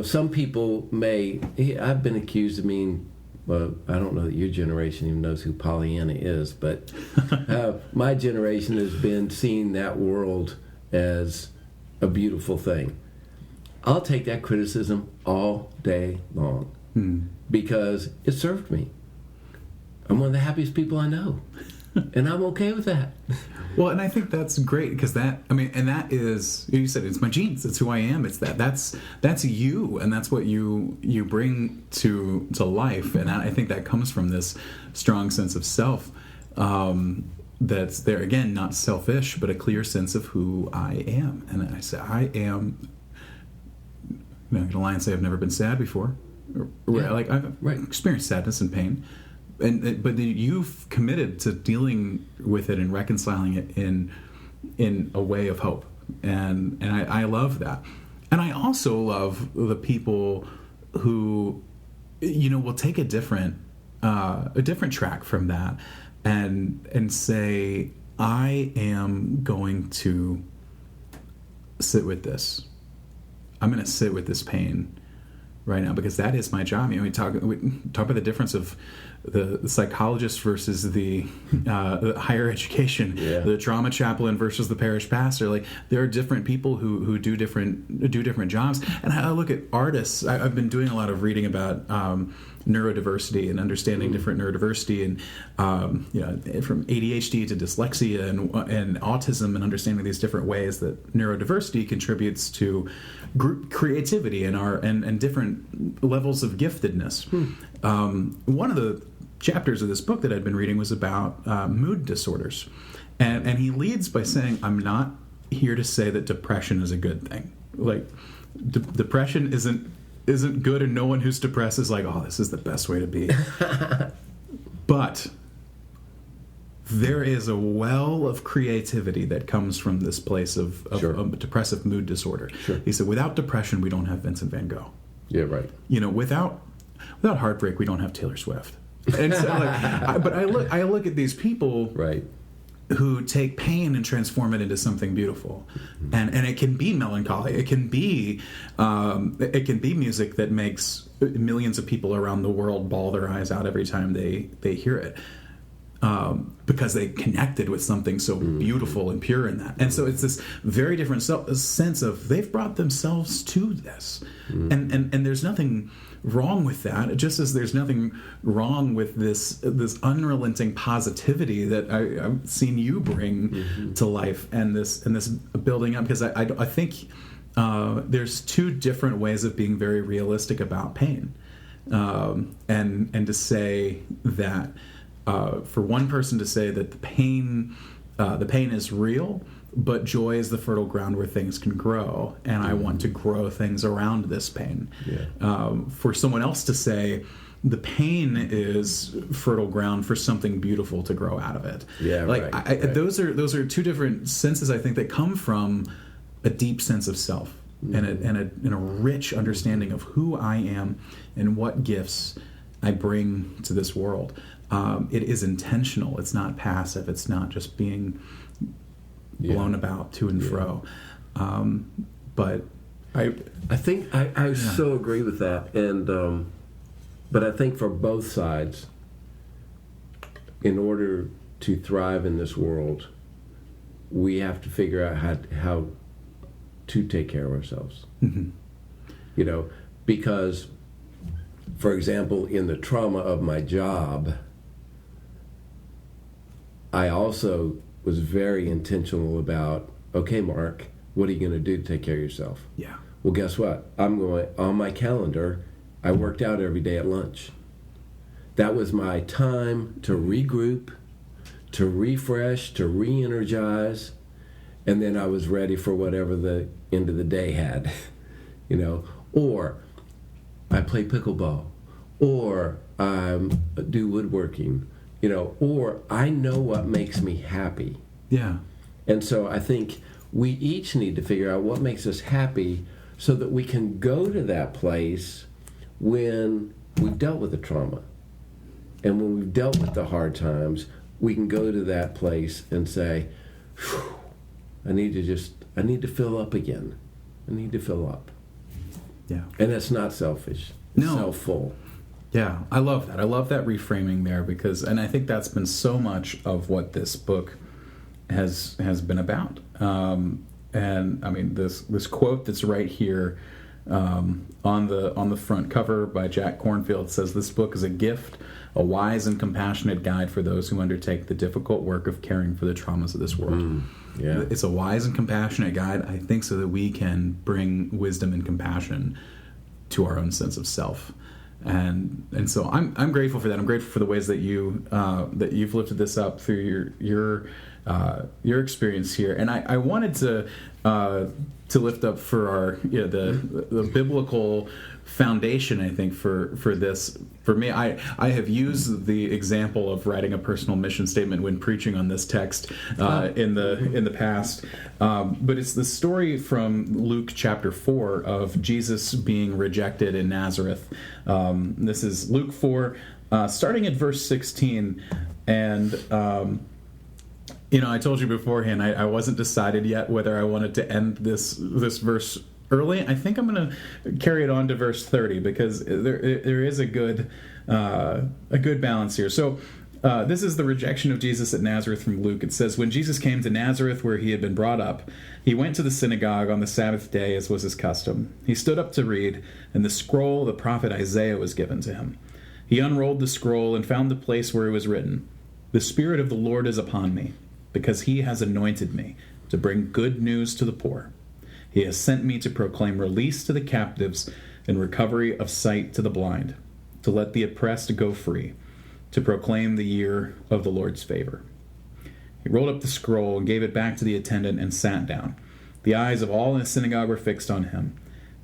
some people I've been accused of being, well, I don't know that your generation even knows who Pollyanna is, but my generation has been seeing that world as a beautiful thing. I'll take that criticism all day long because it served me. I'm one of the happiest people I know, and I'm okay with that. Well, and I think that's great because that is, you said it's my genes. It's who I am. It's that's you, and that's what you bring to life. And I think that comes from this strong sense of self that's there again, not selfish, but a clear sense of who I am. And I say I am. I'm going to lie and say I've never been sad before. Yeah. Like I've experienced sadness and pain. But you've committed to dealing with it and reconciling it in a way of hope, and I love that, and I also love the people who will take a different track from that, and say I am going to sit with this. I'm going to sit with this pain right now because that is my job. We talk about the difference of the psychologist versus the higher education, the trauma chaplain versus the parish pastor. Like there are different people who do different jobs. And I look at artists. I've been doing a lot of reading about neurodiversity and understanding different neurodiversity, and from ADHD to dyslexia and autism, and understanding these different ways that neurodiversity contributes to group creativity and different levels of giftedness. One of the chapters of this book that I'd been reading was about mood disorders, and he leads by saying, I'm not here to say that depression is a good thing. Like depression isn't good, and no one who's depressed is like, oh, this is the best way to be. But there is a well of creativity that comes from this place of depressive mood disorder. Sure. He said, without depression, we don't have Vincent van Gogh. Yeah, right. Without heartbreak, we don't have Taylor Swift. And so, but I look at these people, right, who take pain and transform it into something beautiful, and it can be melancholy. It can be music that makes millions of people around the world bawl their eyes out every time they hear it. Because they connected with something so beautiful and pure in that. And so it's this very different sense of they've brought themselves to this. And there's nothing wrong with that, just as there's nothing wrong with this unrelenting positivity that I've seen you bring to life, and this building up, because I think there's two different ways of being very realistic about pain. And to say that for one person to say that the pain is real, but joy is the fertile ground where things can grow, and I want to grow things around this pain. Yeah. For someone else to say the pain is fertile ground for something beautiful to grow out of it. Yeah, like right. Those are two different senses, I think, that come from a deep sense of self and a rich understanding of who I am and what gifts I bring to this world. It is intentional. It's not passive. It's not just being blown about to and fro. But I think I so agree with that. And but I think for both sides, in order to thrive in this world, we have to figure out how to take care of ourselves. because, for example, in the trauma of my job, I also was very intentional about, okay, Mark, what are you going to do to take care of yourself? Yeah. Well, guess what? I'm going, on my calendar, I worked out every day at lunch. That was my time to regroup, to refresh, to re-energize, and then I was ready for whatever the end of the day had, Or I play pickleball, or I do woodworking, or I know what makes me happy. Yeah. And so I think we each need to figure out what makes us happy so that we can go to that place when we've dealt with the trauma. And when we've dealt with the hard times, we can go to that place and say, I need to fill up again. I need to fill up. Yeah. And it's not selfish. It's self-full. Yeah, I love that. I love that reframing there and I think that's been so much of what this book has been about. And I mean, this quote that's right here on the front cover by Jack Kornfield says, "This book is a gift, a wise and compassionate guide for those who undertake the difficult work of caring for the traumas of this world." Yeah. It's a wise and compassionate guide, I think, so that we can bring wisdom and compassion to our own sense of self. And so I'm grateful for that. I'm grateful for the ways that you've lifted this up through your experience here. And I wanted to lift up for our the biblical foundation, I think, for this. For me, I have used the example of writing a personal mission statement when preaching on this text in the past. But it's the story from Luke chapter 4 of Jesus being rejected in Nazareth. This is Luke 4, starting at verse 16. And I told you beforehand I wasn't decided yet whether I wanted to end this verse early. I think I'm going to carry it on to verse 30 because there is a good balance here. So this is the rejection of Jesus at Nazareth from Luke. It says, "When Jesus came to Nazareth where he had been brought up, he went to the synagogue on the Sabbath day as was his custom. He stood up to read, and the scroll of the prophet Isaiah was given to him. He unrolled the scroll and found the place where it was written, 'The Spirit of the Lord is upon me, because he has anointed me to bring good news to the poor. He has sent me to proclaim release to the captives and recovery of sight to the blind, to let the oppressed go free, to proclaim the year of the Lord's favor.' He rolled up the scroll and gave it back to the attendant and sat down. The eyes of all in the synagogue were fixed on him.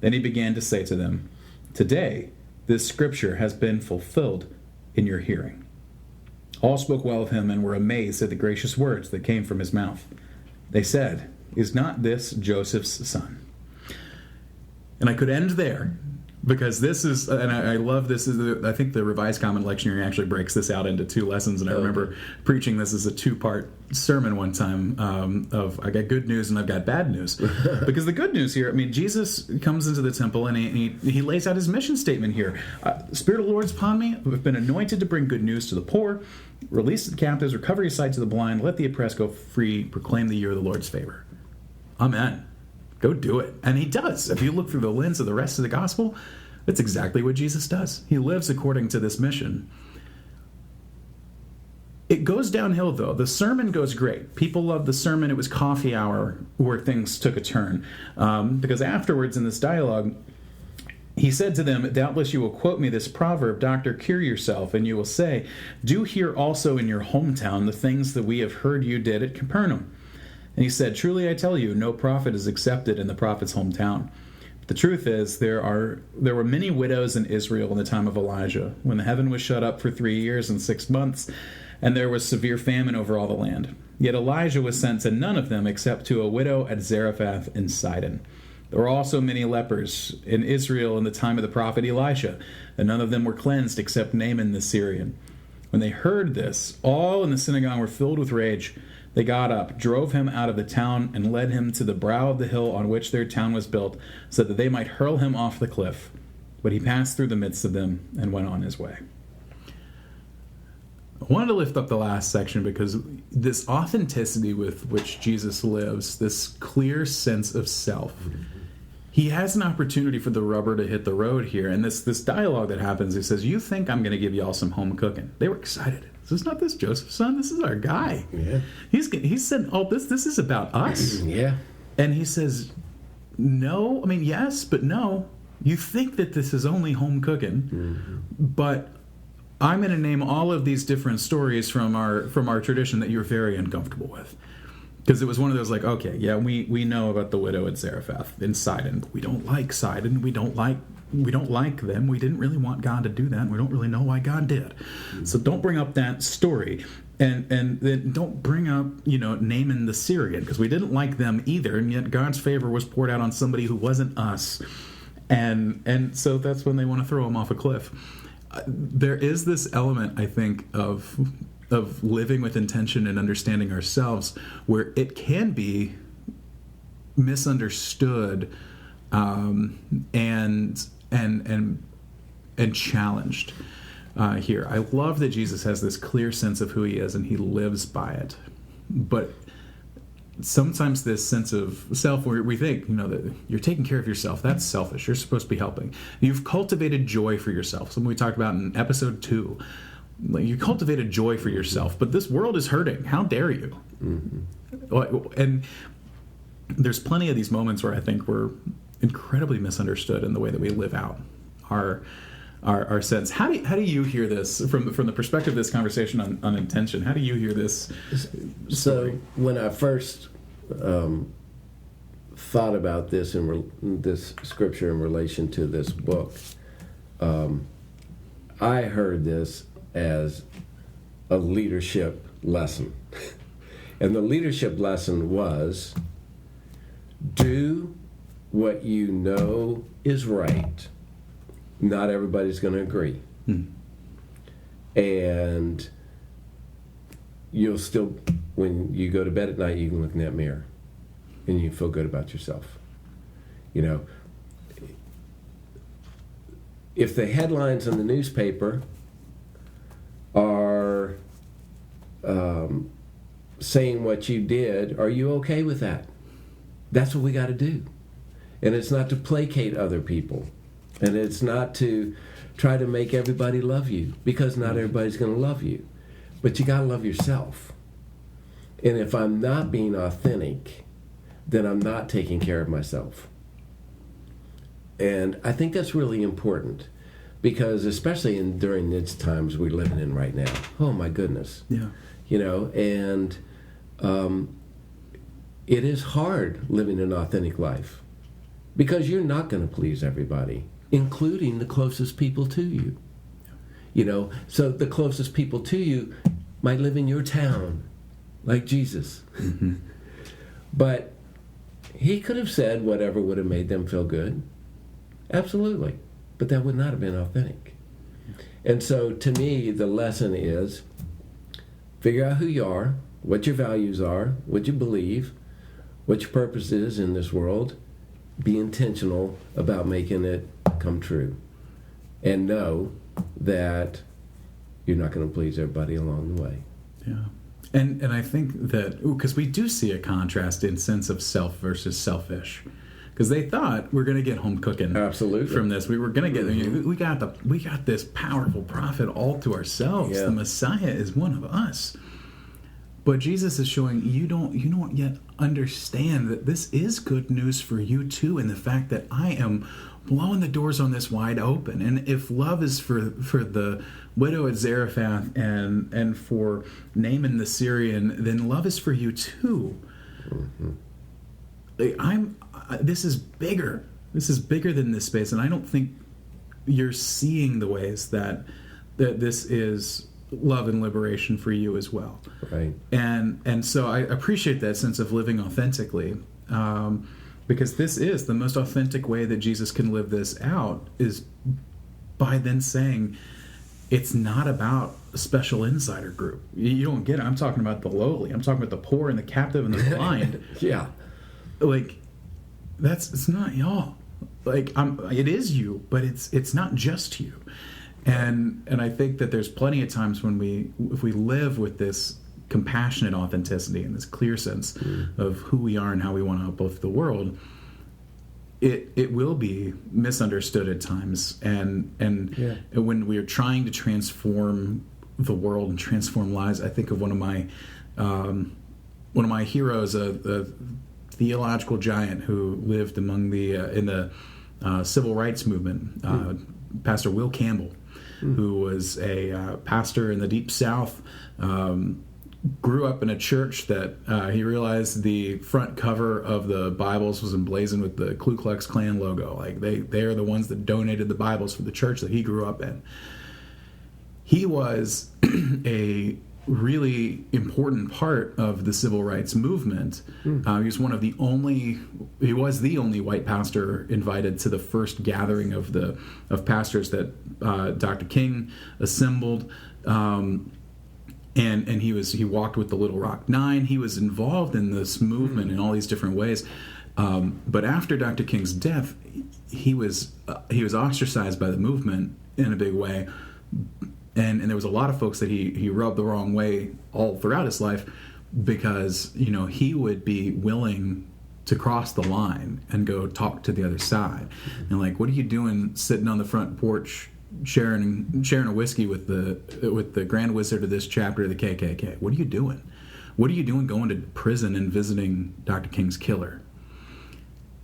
Then he began to say to them, 'Today this scripture has been fulfilled in your hearing.' All spoke well of him and were amazed at the gracious words that came from his mouth. They said, 'Is not this Joseph's son?'" And I could end there because this is, and I love this. I think the Revised Common Lectionary actually breaks this out into 2 lessons. And I remember preaching this as a 2-part sermon one time of I got good news and I've got bad news. Because the good news here, I mean, Jesus comes into the temple and he lays out his mission statement here. "The Spirit of the Lord is upon me. I've been anointed to bring good news to the poor, release the captives, recover your sight to the blind, let the oppressed go free, proclaim the year of the Lord's favor." Amen. Go do it. And he does. If you look through the lens of the rest of the gospel, that's exactly what Jesus does. He lives according to this mission. It goes downhill, though. The sermon goes great. People loved the sermon. It was coffee hour where things took a turn. Because afterwards in this dialogue, he said to them, "Doubtless you will quote me this proverb, 'Doctor, cure yourself,' and you will say, 'Do here also in your hometown the things that we have heard you did at Capernaum.' And he said, 'Truly I tell you, no prophet is accepted in the prophet's hometown.' But the truth is, there were many widows in Israel in the time of Elijah, when the heaven was shut up for 3 years and 6 months, and there was severe famine over all the land. Yet Elijah was sent to none of them except to a widow at Zarephath in Sidon. There were also many lepers in Israel in the time of the prophet Elisha, and none of them were cleansed except Naaman the Syrian. When they heard this, all in the synagogue were filled with rage. They got up, drove him out of the town, and led him to the brow of the hill on which their town was built, so that they might hurl him off the cliff. But he passed through the midst of them and went on his way." I wanted to lift up the last section because this authenticity with which Jesus lives, this clear sense of self, he has an opportunity for the rubber to hit the road here. And this dialogue that happens, he says, you think I'm going to give you all some home cooking. They were excited. This is not this Joseph's son. This is our guy. Yeah. He said, oh, this is about us. Yeah. And he says, no, I mean, yes, but no. You think that this is only home cooking, but I'm going to name all of these different stories from our tradition that you're very uncomfortable with. Because it was one of those like, okay, yeah, we know about the widow at Zarephath in Sidon. But we don't like Sidon. We don't like them. We didn't really want God to do that. And we don't really know why God did. So don't bring up that story. And then don't bring up, Naaman the Syrian, because we didn't like them either, and yet God's favor was poured out on somebody who wasn't us. And so that's when they want to throw him off a cliff. There is this element, I think, of living with intention and understanding ourselves, where it can be misunderstood and challenged. Here, I love that Jesus has this clear sense of who he is, and he lives by it. But sometimes this sense of self, where we think, that you're taking care of yourself, that's selfish. You're supposed to be helping. You've cultivated joy for yourself. Something we talked about in episode 2. Like, you cultivated joy for yourself, but this world is hurting. How dare you? And there's plenty of these moments where I think we're incredibly misunderstood in the way that we live out our sense. How do you hear this from the perspective of this conversation on intention? How do you hear this story? So when I first thought about this this scripture in relation to this book, I heard this as a leadership lesson. And the leadership lesson was, do what you know is right. Not everybody's going to agree. And you'll still, when you go to bed at night, you can look in that mirror and you feel good about yourself. If the headlines in the newspaper are saying what you did, are you okay with that? That's what we got to do. And it's not to placate other people. And it's not to try to make everybody love you, because not everybody's going to love you. But you got to love yourself. And if I'm not being authentic, then I'm not taking care of myself. And I think that's really important, because especially during these times we're living in right now, oh my goodness. Yeah. And it is hard living an authentic life, because you're not going to please everybody, including the closest people to you. So the closest people to you might live in your town, like Jesus. But he could have said whatever would have made them feel good. Absolutely. But that would not have been authentic. And so to me, the lesson is, figure out who you are, what your values are, what you believe, what your purpose is in this world. Be intentional about making it come true. And know that you're not going to please everybody along the way. Yeah. And I think that, because we do see a contrast in sense of self versus selfish. Because they thought we're going to get home cooking. Absolutely. From this. We were going to get, we got this powerful prophet all to ourselves. Yeah. The Messiah is one of us. But Jesus is showing you don't yet understand that this is good news for you too, and the fact that I am blowing the doors on this wide open. And if love is for the widow at Zarephath and for Naaman the Syrian, then love is for you too. This is bigger. This is bigger than this space, and I don't think you're seeing the ways that this is love and liberation for you as well. Right. And so I appreciate that sense of living authentically, because this is the most authentic way that Jesus can live this out, is by then saying it's not about a special insider group. You don't get it. I'm talking about the lowly. I'm talking about the poor and the captive and the blind. Yeah. Like, it's not y'all. Like, it is you, but it's not just you. And I think that there's plenty of times when if we live with this compassionate authenticity and this clear sense of who we are and how we want to uplift the world, it will be misunderstood at times, and when we're trying to transform the world and transform lives, I think of one of my heroes, a theological giant who lived among in the civil rights movement, Pastor Will Campbell, who was a pastor in the Deep South. Grew up in a church that he realized the front cover of the Bibles was emblazoned with the Ku Klux Klan logo. Like they are the ones that donated the Bibles for the church that he grew up in. He was a really important part of the civil rights movement. He was the only white pastor invited to the first gathering of pastors that Dr. King assembled. And he walked with the Little Rock Nine. He was involved in this movement in all these different ways. But after Dr. King's death, he was ostracized by the movement in a big way. And there was a lot of folks that he rubbed the wrong way all throughout his life, because he would be willing to cross the line and go talk to the other side. And like, what are you doing sitting on the front porch sharing a whiskey with the Grand Wizard of this chapter of the KKK? What are you doing? What are you doing going to prison and visiting Dr. King's killer?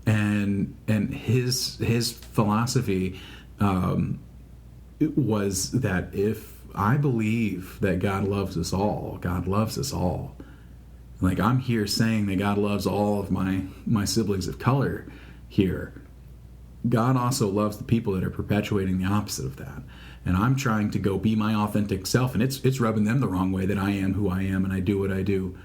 And his philosophy was that if I believe that God loves us all, God loves us all. Like, I'm here saying that God loves all of my siblings of color here. God also loves the people that are perpetuating the opposite of that. And I'm trying to go be my authentic self, and it's rubbing them the wrong way that I am who I am and I do what I do.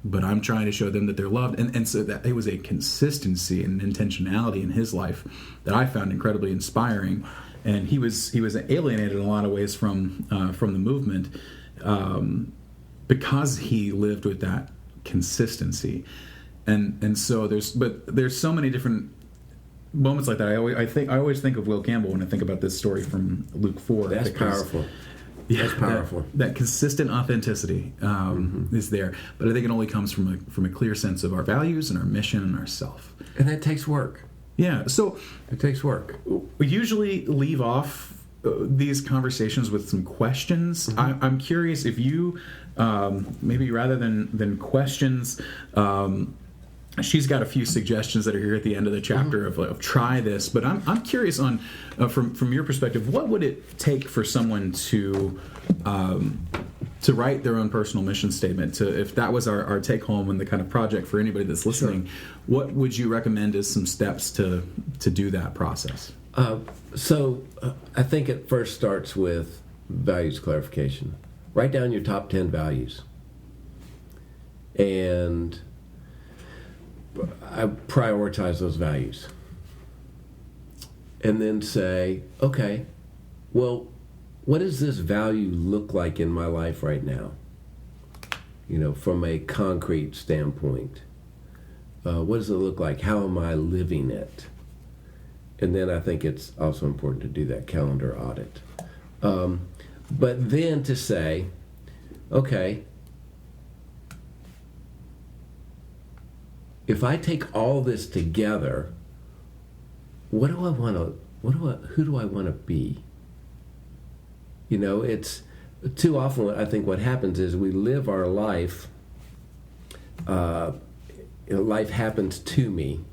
But I'm trying to show them that they're loved. And so that it was a consistency and intentionality in his life that I found incredibly inspiring. And he was alienated in a lot of ways from the movement because he lived with that consistency. And so there's so many different moments like that. I always think of Will Campbell when I think about this story from Luke 4. That's powerful. Yeah, that's powerful. That consistent authenticity is there, but I think it only comes from a clear sense of our values and our mission and our self. And that takes work. Yeah, so it takes work. We usually leave off these conversations with some questions. I'm curious if you maybe rather than questions. She's got a few suggestions that are here at the end of the chapter of try this, but I'm curious on from your perspective, what would it take for someone to write their own personal mission statement? If that was our take home and the kind of project for anybody that's listening, what would you recommend as some steps to do that process? So I think it first starts with values clarification. Write down your top 10 values, and I prioritize those values, and then say, okay, well, what does this value look like in my life right now? From a concrete standpoint, what does it look like? How am I living it? And then I think it's also important to do that calendar audit. But then to say, okay, if I take all this together, who do I want to be? It's too often, I think what happens is we live our life, life happens to me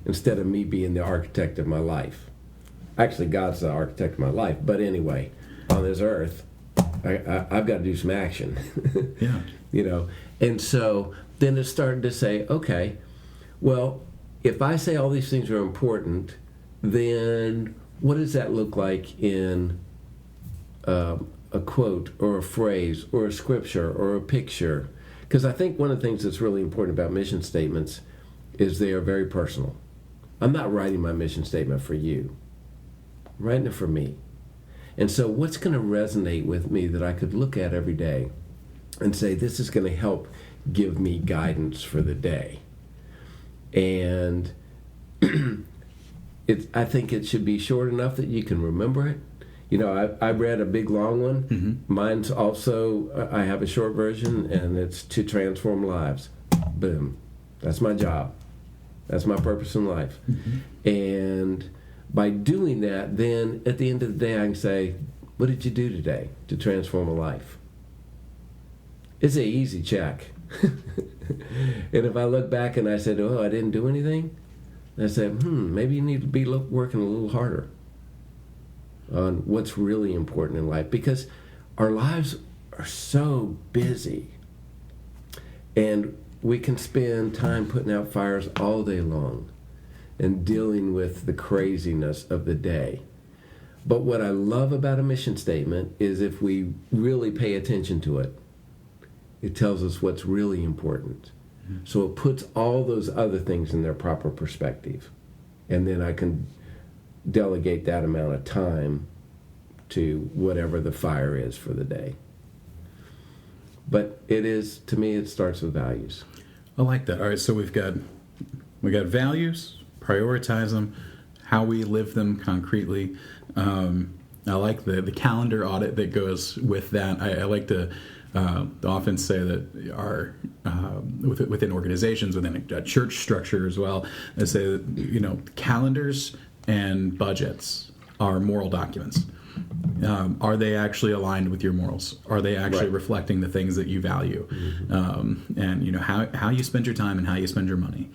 instead of me being the architect of my life. Actually, God's the architect of my life, but anyway, on this earth, I've got to do some action. Yeah. And so then it's starting to say, okay, well, if I say all these things are important, then what does that look like in a quote or a phrase or a scripture or a picture? Because I think one of the things that's really important about mission statements is they are very personal. I'm not writing my mission statement for you. I'm writing it for me. And so what's going to resonate with me that I could look at every day and say, this is going to help give me guidance for the day? And I think it should be short enough that you can remember it. I read a big long one. Mine's also, I have a short version, and it's to transform lives. Boom. That's my job. That's my purpose in life. And by doing that, then at the end of the day, I can say, what did you do today to transform a life? It's an easy check. And if I look back and I said, oh, I didn't do anything, I said, maybe you need to be working a little harder on what's really important in life, because our lives are so busy, and we can spend time putting out fires all day long and dealing with the craziness of the day. But what I love about a mission statement is if we really pay attention to it, it tells us what's really important. So it puts all those other things in their proper perspective. And then I can delegate that amount of time to whatever the fire is for the day. But it is, to me, it starts with values. I like that. All right, so we got values, prioritize them, how we live them concretely. I like the calendar audit that goes with that. I like to often say that our within organizations, within a church structure as well, I say that calendars and budgets are moral documents. Are they actually aligned with your morals? Are they actually reflecting the things that you value? And how you spend your time and how you spend your money.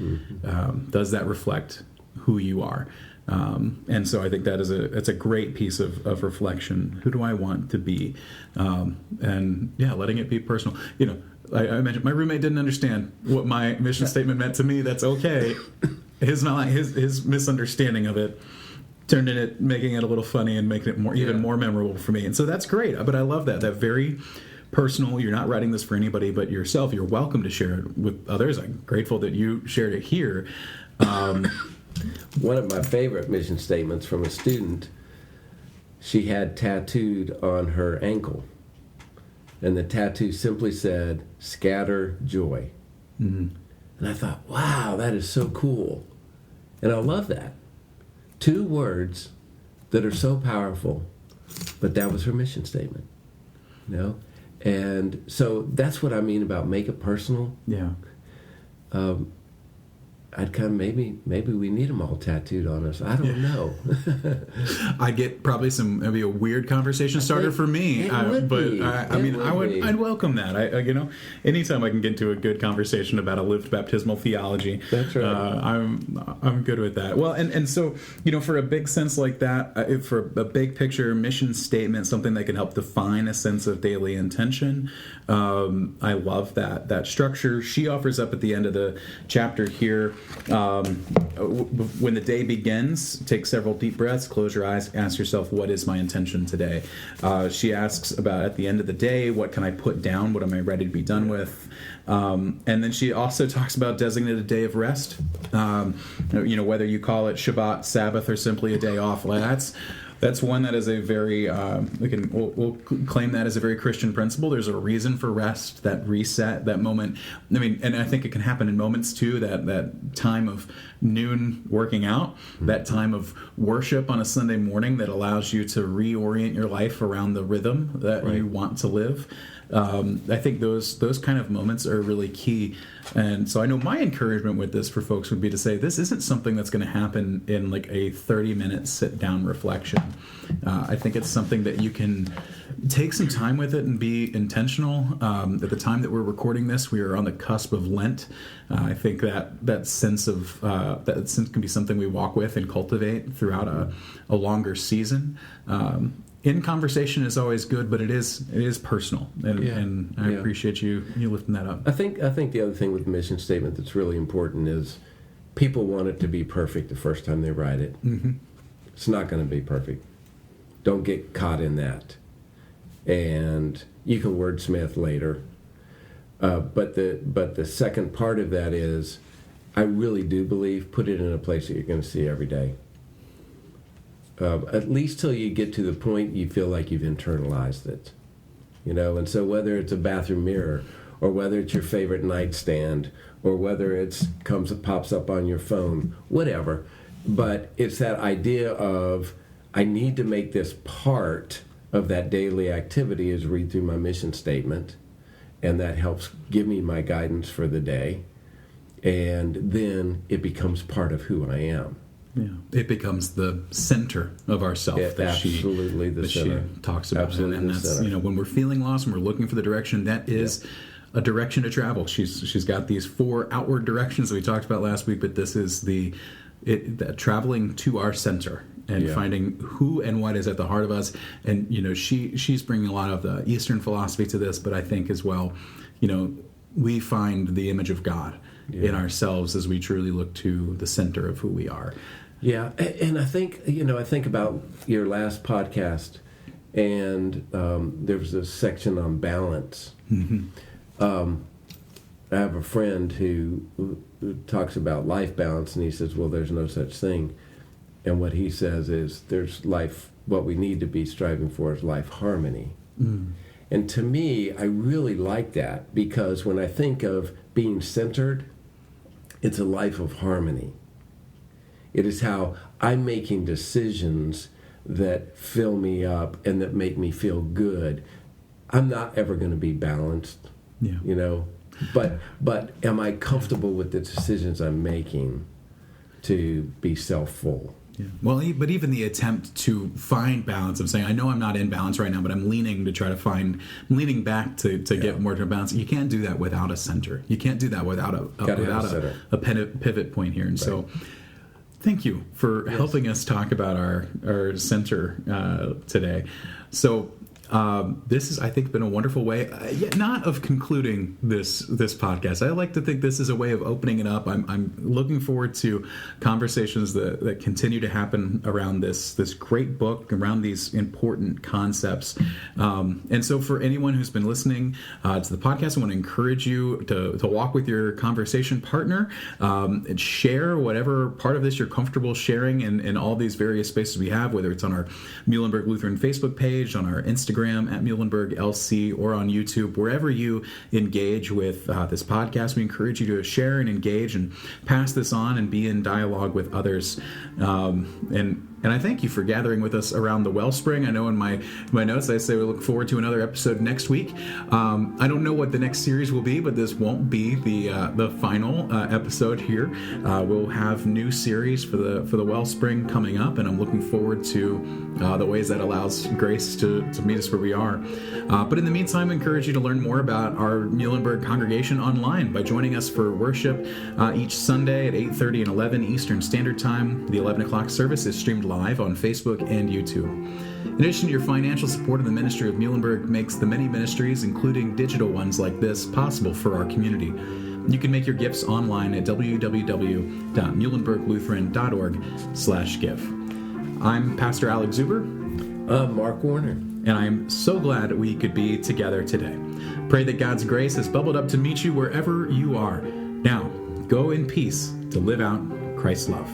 Does that reflect who you are? And so I think that it's a great piece of reflection. Who do I want to be? And letting it be personal. I mentioned my roommate didn't understand what my mission statement meant to me. That's okay. His misunderstanding of it turned it, making it a little funny and making it even more memorable for me. And so that's great. But I love that very personal. You're not writing this for anybody but yourself. You're welcome to share it with others. I'm grateful that you shared it here. One of my favorite mission statements from a student, she had tattooed on her ankle. And the tattoo simply said, "Scatter joy." And I thought, wow, that is so cool. And I love that. 2 words that are so powerful, but that was her mission statement. And so that's what I mean about make it personal. Yeah. I'd kind of maybe we need them all tattooed on us. I don't know. I get probably maybe a weird conversation starter for me. I'd welcome that. Anytime I can get to a good conversation about a lived baptismal theology, that's right. I'm good with that. Well, and so for a big sense like that, for a big picture mission statement, something that can help define a sense of daily intention. I love that structure she offers up at the end of the chapter here. When the day begins, take several deep breaths, close your eyes, ask yourself, what is my intention today? She asks about at the end of the day, what can I put down? What am I ready to be done with? And then she also talks about designated day of rest. Whether you call it Shabbat, Sabbath, or simply a day off. That's one that is a very we'll claim that as a very Christian principle. There's a reason for rest, that reset, that moment. And I think it can happen in moments too. That time of noon working out, that time of worship on a Sunday morning that allows you to reorient your life around the rhythm that you want to live. I think those kind of moments are really key. And so I know my encouragement with this for folks would be to say this isn't something that's going to happen in like a 30-minute sit-down reflection. I think it's something that you can take some time with it and be intentional. At the time that we're recording this, we are on the cusp of Lent. I think that sense can be something we walk with and cultivate throughout a longer season. In conversation is always good, but it is personal, and I appreciate you lifting that up. I think the other thing with the mission statement that's really important is people want it to be perfect the first time they write it. It's not going to be perfect. Don't get caught in that, and you can wordsmith later. But the second part of that is, I really do believe, put it in a place that you're going to see every day. At least till you get to the point you feel like you've internalized it, and so whether it's a bathroom mirror, or whether it's your favorite nightstand, or whether it pops up on your phone, whatever, but it's that idea of, I need to make this part of that daily activity is read through my mission statement, and that helps give me my guidance for the day. and then it becomes part of who I am. Yeah, it becomes the center of ourself that she talks about, absolutely, and that's when we're feeling lost and we're looking for the direction. That is a direction to travel. She's got these 4 outward directions that we talked about last week, but this is the traveling to our center and finding who and what is at the heart of us. And she's bringing a lot of the Eastern philosophy to this, but I think as well, we find the image of God in ourselves as we truly look to the center of who we are. Yeah, and I think about your last podcast, and there was a section on balance. Mm-hmm. I have a friend who talks about life balance, and he says, well, there's no such thing. And what he says is there's life, what we need to be striving for is life harmony. Mm. And to me, I really like that, because when I think of being centered, it's a life of harmony. It is how I'm making decisions that fill me up and that make me feel good. I'm not ever going to be balanced, but am I comfortable with the decisions I'm making to be self-full? Yeah. Well, but even the attempt to find balance of saying, I know I'm not in balance right now, but I'm leaning back to get more to balance. You can't do that without a center. You can't do that without a pivot point here. And so thank you for helping us talk about our center today. So this has, I think, been a wonderful way, not of concluding this podcast. I like to think this is a way of opening it up. I'm looking forward to conversations that continue to happen around this great book, around these important concepts. And so for anyone who's been listening to the podcast, I want to encourage you to walk with your conversation partner and share whatever part of this you're comfortable sharing in all these various spaces we have, whether it's on our Muhlenberg Lutheran Facebook page, on our Instagram at Muhlenberg LC, or on YouTube. Wherever you engage with this podcast, we encourage you to share and engage and pass this on and be in dialogue with others. And I thank you for gathering with us around the Wellspring. I know in my notes I say we look forward to another episode next week. I don't know what the next series will be, but this won't be the final episode here. We'll have new series for the Wellspring coming up, and I'm looking forward to the ways that allows grace to meet us where we are. But in the meantime, I encourage you to learn more about our Muhlenberg congregation online by joining us for worship each Sunday at 8:30 and 11 Eastern Standard Time. The 11 o'clock service is streamed live on Facebook and YouTube. In addition to your financial support of the ministry of Muhlenberg makes the many ministries, including digital ones like this, possible for our community. You can make your gifts online at www.muhlenberglutheran.org/give. I'm Pastor Alex Zuber. I'm Mark Warner. And I'm so glad we could be together today. Pray that God's grace has bubbled up to meet you wherever you are. Now, go in peace to live out Christ's love.